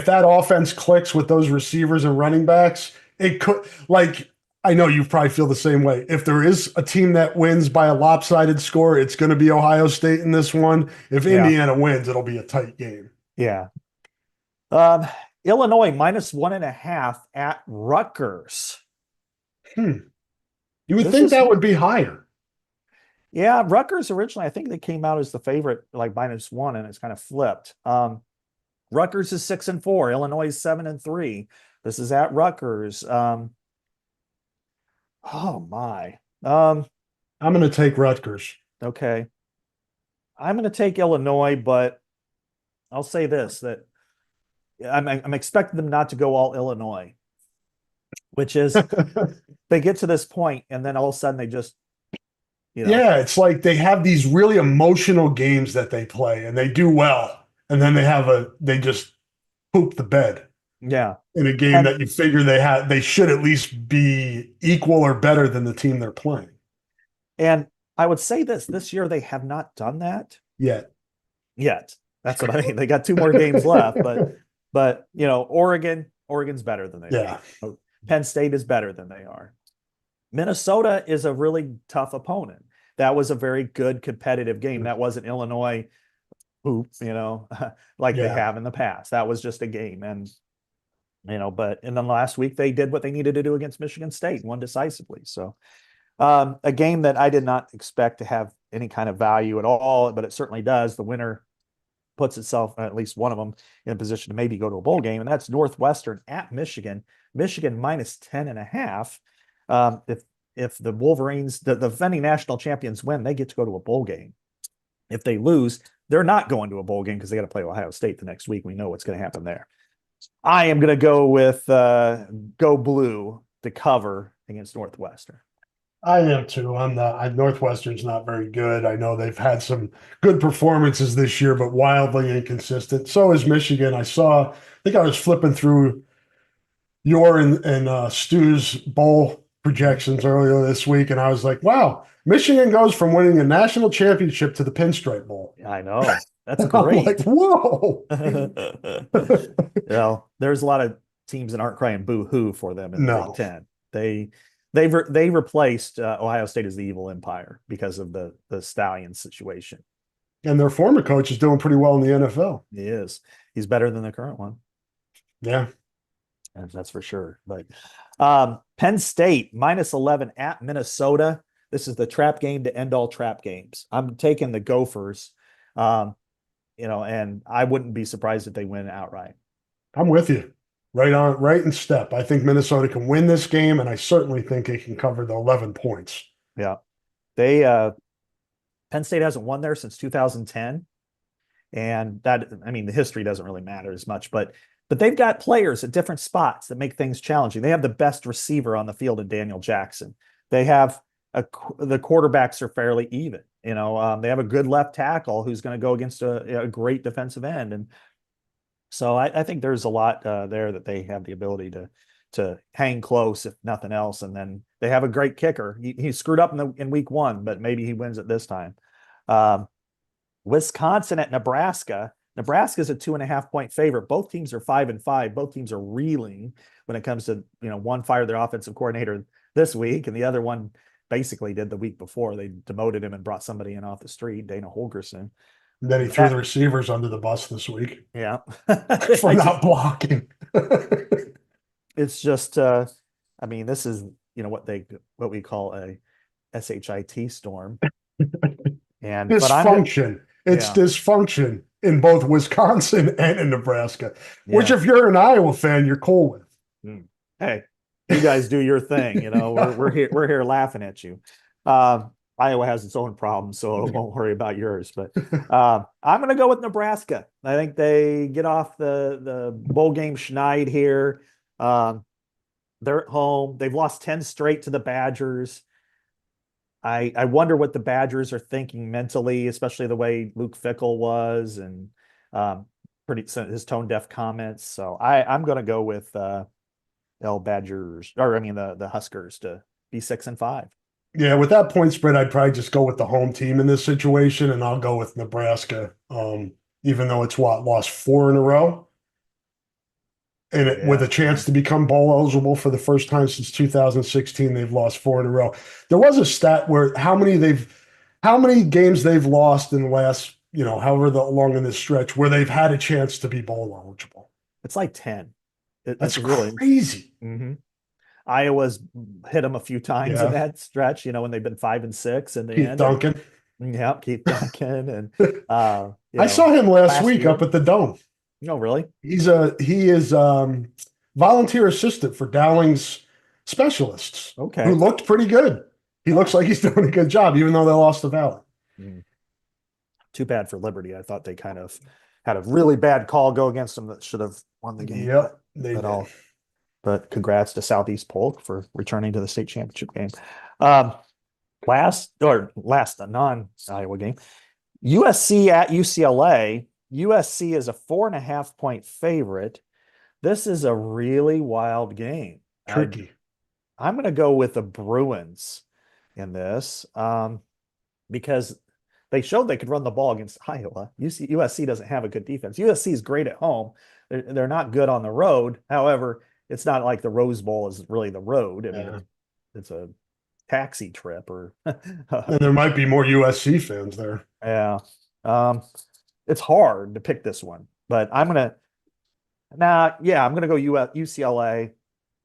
that offense clicks with those receivers and running backs, it could like I know you probably feel the same way. If there is a team that wins by a lopsided score, it's going to be Ohio State in this one. If Yeah. Indiana wins, it'll be a tight game. Yeah. Um, Illinois -1.5 at Rutgers. You would This think is that would be higher. Yeah, Rutgers originally, I think they came out as the favorite, like -1, and it's kind of flipped. Rutgers is 6-4, Illinois is 7-3. This is at Rutgers. Oh my. I'm going to take Rutgers. Okay. I'm going to take Illinois, but I'll say this, that I'm expecting them not to go all Illinois, which is they get to this point and then all of a sudden they just, Yeah, it's like they have these really emotional games that they play and they do well. And then they just poop the bed yeah. in a game And that you figure they should at least be equal or better than the team they're playing. and I would say this year they have not done that Yet. That's what I mean. They got 2 more games left, but Oregon's better than they Yeah. are. Penn State is better than they are. Minnesota is a really tough opponent. That was a very good competitive game. That wasn't Illinois hoop, like they have in the past. That was just a game. And, but in the last week, they did what they needed to do against Michigan State and won decisively. So a game that I did not expect to have any kind of value at all, but it certainly does. The winner puts itself, at least one of them, in a position to maybe go to a bowl game, and that's Northwestern at Michigan. Michigan -10.5. If the Wolverines, the defending national champions, win, they get to go to a bowl game. If they lose, they're not going to a bowl game because they got to play Ohio State the next week. We know what's going to happen there. I am going to go with go blue to cover against Northwestern. I am too. Northwestern's not very good. I know they've had some good performances this year, but wildly inconsistent. So is Michigan. I think I was flipping through your and Stu's bowl projections earlier this week, and I was like, wow, Michigan goes from winning a national championship to the Pinstripe Bowl. I know. That's I'm great. like, whoa. There's a lot of teams that aren't crying boo-hoo for them in the No. Big Ten. They replaced Ohio State as the evil empire because of the Stallions situation. And their former coach is doing pretty well in the NFL. He is. He's better than the current one. Yeah. And that's for sure. But Penn State -11 at Minnesota. This is the trap game to end all trap games. I'm taking the Gophers, and I wouldn't be surprised if they win outright. I'm with you. Right in step. I think Minnesota can win this game, and I certainly think it can cover the 11 points. Yeah. Penn State hasn't won there since 2010. And the history doesn't really matter as much, but they've got players at different spots that make things challenging. They have the best receiver on the field in Daniel Jackson. They have the quarterbacks are fairly even. They have a good left tackle who's going to go against a great defensive end. And so I think there's a lot there that they have the ability to hang close, if nothing else. And then they have a great kicker. He screwed up in week 1, but maybe he wins it this time. Wisconsin at Nebraska. Nebraska is a 2.5-point favorite. Both teams are 5-5. Both teams are reeling when it comes to, one fired their offensive coordinator this week, and the other one basically did the week before. They demoted him and brought somebody in off the street, Dana Holgerson. And then he threw the receivers under the bus this week. Yeah. For not blocking. It's just, this is, what we call a SHIT storm. And dysfunction. It's dysfunction in both Wisconsin and in Nebraska, which if you're an Iowa fan, you're cool with. Hey, you guys do your thing. We're here laughing at you. Iowa has its own problems, so I won't worry about yours. But I'm going to go with Nebraska. I think they get off the bowl game schneid here. They're at home. They've lost 10 straight to the Badgers. I wonder what the Badgers are thinking mentally, especially the way Luke Fickell was and um, his tone deaf comments. So I'm going to go with L Badgers, or I mean the Huskers to be 6-5. Yeah, with that point spread, I'd probably just go with the home team in this situation, and I'll go with Nebraska. Even though it's lost four in a row, and with a chance to become bowl eligible for the first time since 2016, they've lost four in a row. There was a stat where how many games they've lost in the last, however long in this stretch where they've had a chance to be bowl eligible. It's like 10. That's It's really crazy. Iowa's hit them a few times in Yeah. that stretch, when they've been 5-6 in the Keith end. Duncan. Yep, Keith Duncan. And I saw him last week year. up at the Dome. Oh, really? He is volunteer assistant for Dowling's specialists. Okay. Who looked pretty good. He looks like he's doing a good job, even though they lost the Valley. Too bad for Liberty. I thought they kind of had a really bad call go against them that should have won the game. Yep, they did. But congrats to Southeast Polk for returning to the state championship game. Last, a non-Iowa game. USC at UCLA. USC is a 4.5-point favorite. This is a really wild game. Tricky. I'm going to go with the Bruins in this because they showed they could run the ball against Iowa. USC doesn't have a good defense. USC is great at home. They're not good on the road. However, it's not like the Rose Bowl is really the road. I mean, it's a taxi trip and there might be more USC fans there. Yeah. It's hard to pick this one, but I'm going to go UCLA.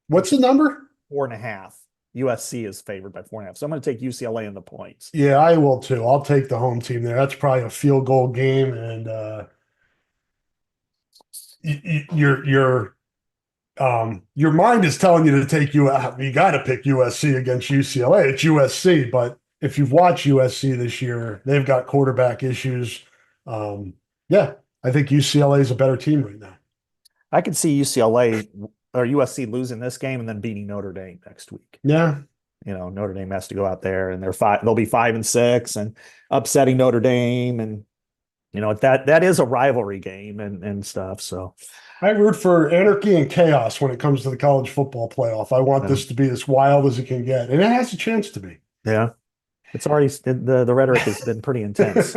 What's the number? 4.5. USC is favored by 4.5. So I'm going to take UCLA in the points. Yeah, I will too. I'll take the home team there. That's probably a field goal game. And your mind is telling you to take you got to pick USC against UCLA. It's USC, but if you've watched USC this year, they've got quarterback issues. Yeah, I think UCLA is a better team right now. I could see UCLA or USC losing this game and then beating Notre Dame next week. Yeah. Notre Dame has to go out there and they'll be 5-6 and upsetting Notre Dame. And, that is a rivalry game and stuff. So I root for anarchy and chaos when it comes to the college football playoff. I want this to be as wild as it can get. And it has a chance to be. Yeah. It's already, the rhetoric has been pretty intense.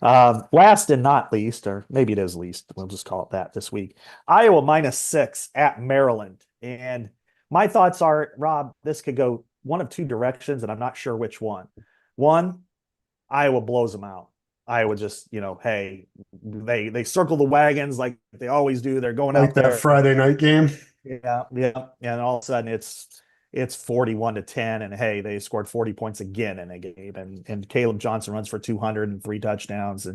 Last and not least, or maybe it is least, we'll just call it that this week. Iowa -6 at Maryland. And my thoughts are, Rob, this could go one of two directions, and I'm not sure which one. One, Iowa blows them out. Iowa just, hey, they circle the wagons like they always do. They're going out there. That Friday night game. Yeah. And all of a sudden it's 41-10, and hey, they scored 40 points again in a game, and Caleb Johnson runs for 200 and 3 touchdowns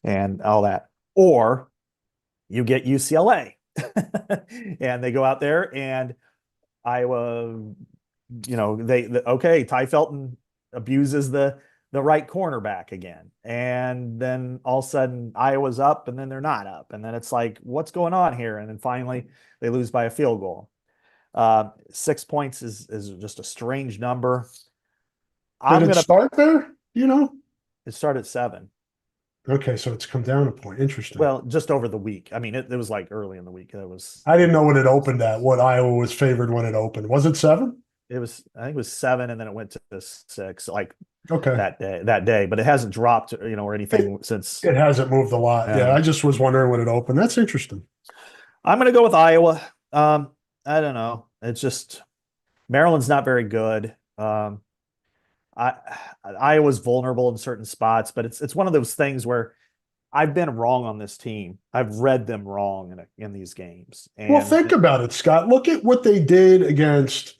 and all that. Or you get UCLA and they go out there and Iowa, Ty Felton abuses the right cornerback again, and then all of a sudden Iowa's up and then they're not up, and then it's like, what's going on here? And then finally they lose by a field goal. 6 points is just a strange number. Did it start there? It started at 7. Okay, so it's come down a point. Interesting. Well, just over the week. I mean, it was like early in the week. I didn't know what it opened at. What Iowa was favored when it opened. Was it 7? I think it was 7, and then it went to 6. Like okay, that day, but it hasn't dropped, or anything since. It hasn't moved a lot. Yeah, I just was wondering when it opened. That's interesting. I'm going to go with Iowa. I don't know. It's just Maryland's not very good. Iowa's vulnerable in certain spots, but it's one of those things where I've been wrong on this team. I've read them wrong in these games. Well, think about it, Scott. Look at what they did against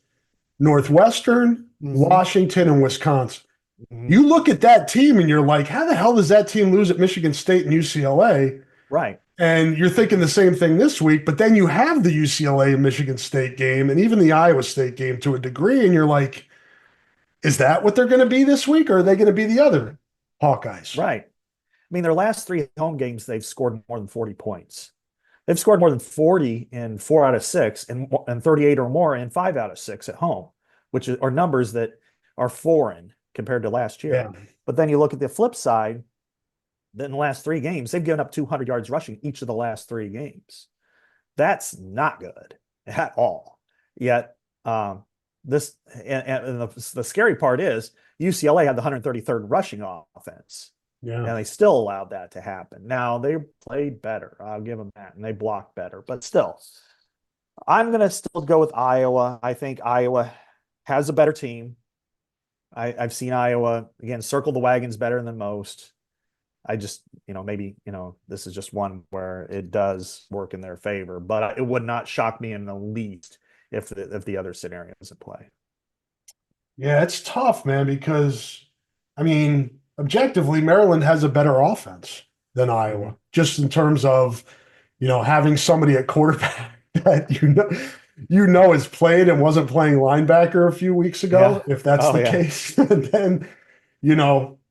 Northwestern, Washington, and Wisconsin. You look at that team and you're like, how the hell does that team lose at Michigan State and UCLA? Right. And you're thinking the same thing this week, but then you have the UCLA and Michigan State game and even the Iowa State game to a degree, and you're like, is that what they're going to be this week, or are they going to be the other Hawkeyes? Right. I mean, their last 3 home games, they've scored more than 40 points. They've scored more than 40 in 4 out of 6 and 38 or more in 5 out of 6 at home, which are numbers that are foreign compared to last year. Yeah. But then you look at the flip side, then the last 3 games, they've given up 200 yards rushing each of the last 3 games. That's not good at all. Yet, this and the scary part is UCLA had the 133rd rushing offense, Yeah. and they still allowed that to happen. Now they played better. I'll give them that, and they blocked better. But still, I'm going to still go with Iowa. I think Iowa has a better team. I've seen Iowa again circle the wagons better than most. I just, maybe, this is just one where it does work in their favor, but it would not shock me in the least if the other scenario is at play. Yeah, it's tough, man, because I mean, objectively, Maryland has a better offense than Iowa, just in terms of, having somebody at quarterback that has played and wasn't playing linebacker a few weeks ago, if that's the case. And then,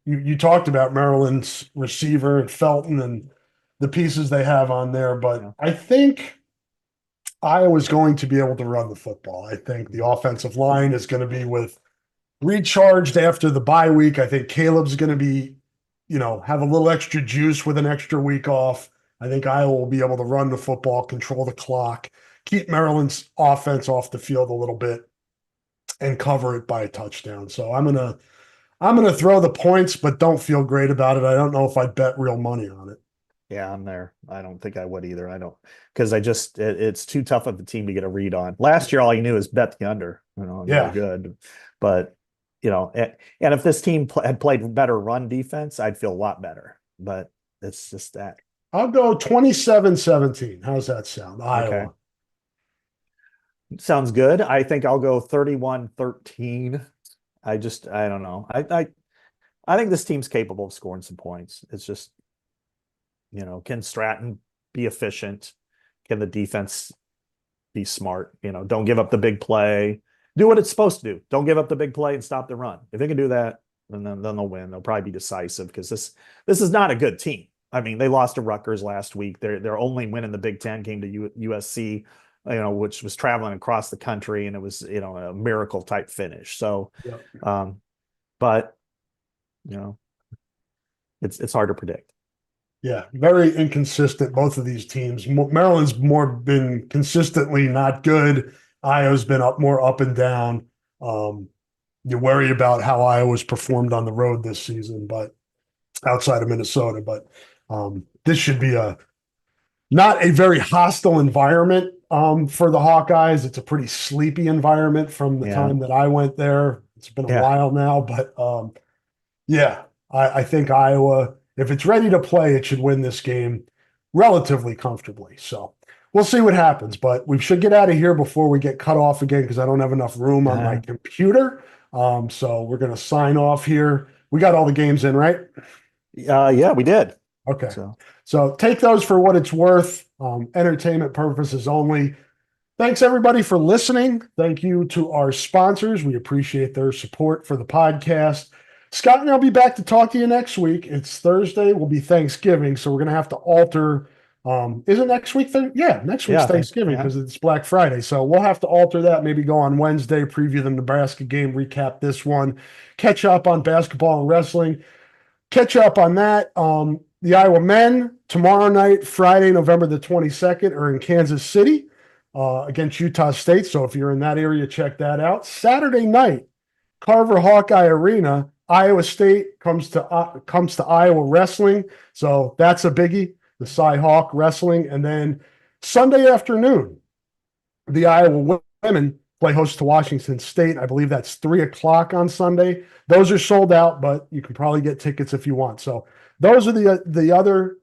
you talked about Maryland's receiver and Felton and the pieces they have on there, but I think Iowa's going to be able to run the football. I think the offensive line is going to be recharged after the bye week. I think Caleb's going to be, have a little extra juice with an extra week off. I think Iowa will be able to run the football, control the clock, keep Maryland's offense off the field a little bit, and cover it by a touchdown. So I'm gonna throw the points, but don't feel great about it. I don't know if I'd bet real money on it. Yeah, I'm there. I don't think I would either. I don't, because it's too tough of a team to get a read on. Last year, all you knew is bet the under. No good. But and if this team had played better run defense, I'd feel a lot better. But it's just that. I'll go 27-17. How's that sound? Iowa. Okay. Sounds good. I think I'll go 31-13. I don't know. I think this team's capable of scoring some points. It's just, can Stratton be efficient? Can the defense be smart? Don't give up the big play. Do what it's supposed to do. Don't give up the big play and stop the run. If they can do that, then they'll win. They'll probably be decisive because this is not a good team. I mean, they lost to Rutgers last week. Their only win in the Big Ten came to USC, which was traveling across the country, and it was, a miracle type finish. So, but it's hard to predict. Yeah, very inconsistent, both of these teams. Maryland's more been consistently not good. Iowa's been more up and down. You worry about how Iowa's performed on the road this season, but outside of Minnesota. But this should be not a very hostile environment for the Hawkeyes. It's a pretty sleepy environment from the time that I went there. It's been a while now, but I think Iowa, if it's ready to play, it should win this game relatively comfortably. So we'll see what happens, but we should get out of here before we get cut off again because I don't have enough room on my computer. So we're going to sign off here. We got all the games in, right? Yeah, we did. Okay. So take those for what it's worth. Entertainment purposes only. Thanks everybody for listening. Thank you to our sponsors. We appreciate their support for the podcast. Scott and I'll be back to talk to you next week. It's Thursday. Will be Thanksgiving, so we're going to have to alter. Is it next week? Next week's Thanksgiving because it's Black Friday. So we'll have to alter that. Maybe go on Wednesday, preview the Nebraska game, recap this one, catch up on basketball and wrestling, catch up on that. The Iowa men tomorrow night, Friday, November the 22nd, are in Kansas City against Utah State. So if you're in that area, check that out. Saturday night, Carver Hawkeye Arena, Iowa State comes to Iowa wrestling. So that's a biggie, the Cy Hawk wrestling. And then Sunday afternoon, the Iowa women play host to Washington State. I believe that's 3:00 on Sunday. Those are sold out, but you can probably get tickets if you want. So those are the other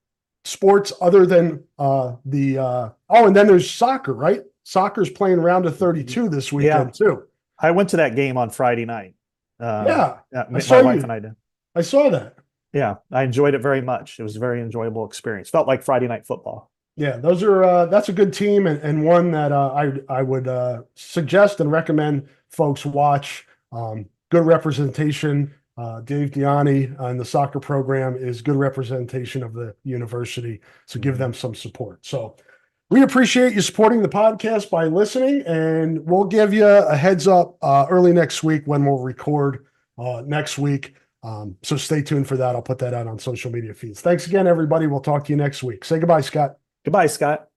sports other than and then there's soccer, right? Soccer's playing round of 32 this weekend too. I went to that game on Friday night. My wife and I did. I saw that. Yeah, I enjoyed it very much. It was a very enjoyable experience. Felt like Friday night football. Yeah, those are that's a good team and one that I would suggest and recommend folks watch. Good representation. Dave Diani in the soccer program is good representation of the university. So give them some support. So We appreciate you supporting the podcast by listening, and we'll give you a heads up early next week when we'll record next week. So stay tuned for that. I'll put that out on social media feeds. Thanks again, everybody. We'll talk to you next week. Say goodbye, Scott. Goodbye, Scott.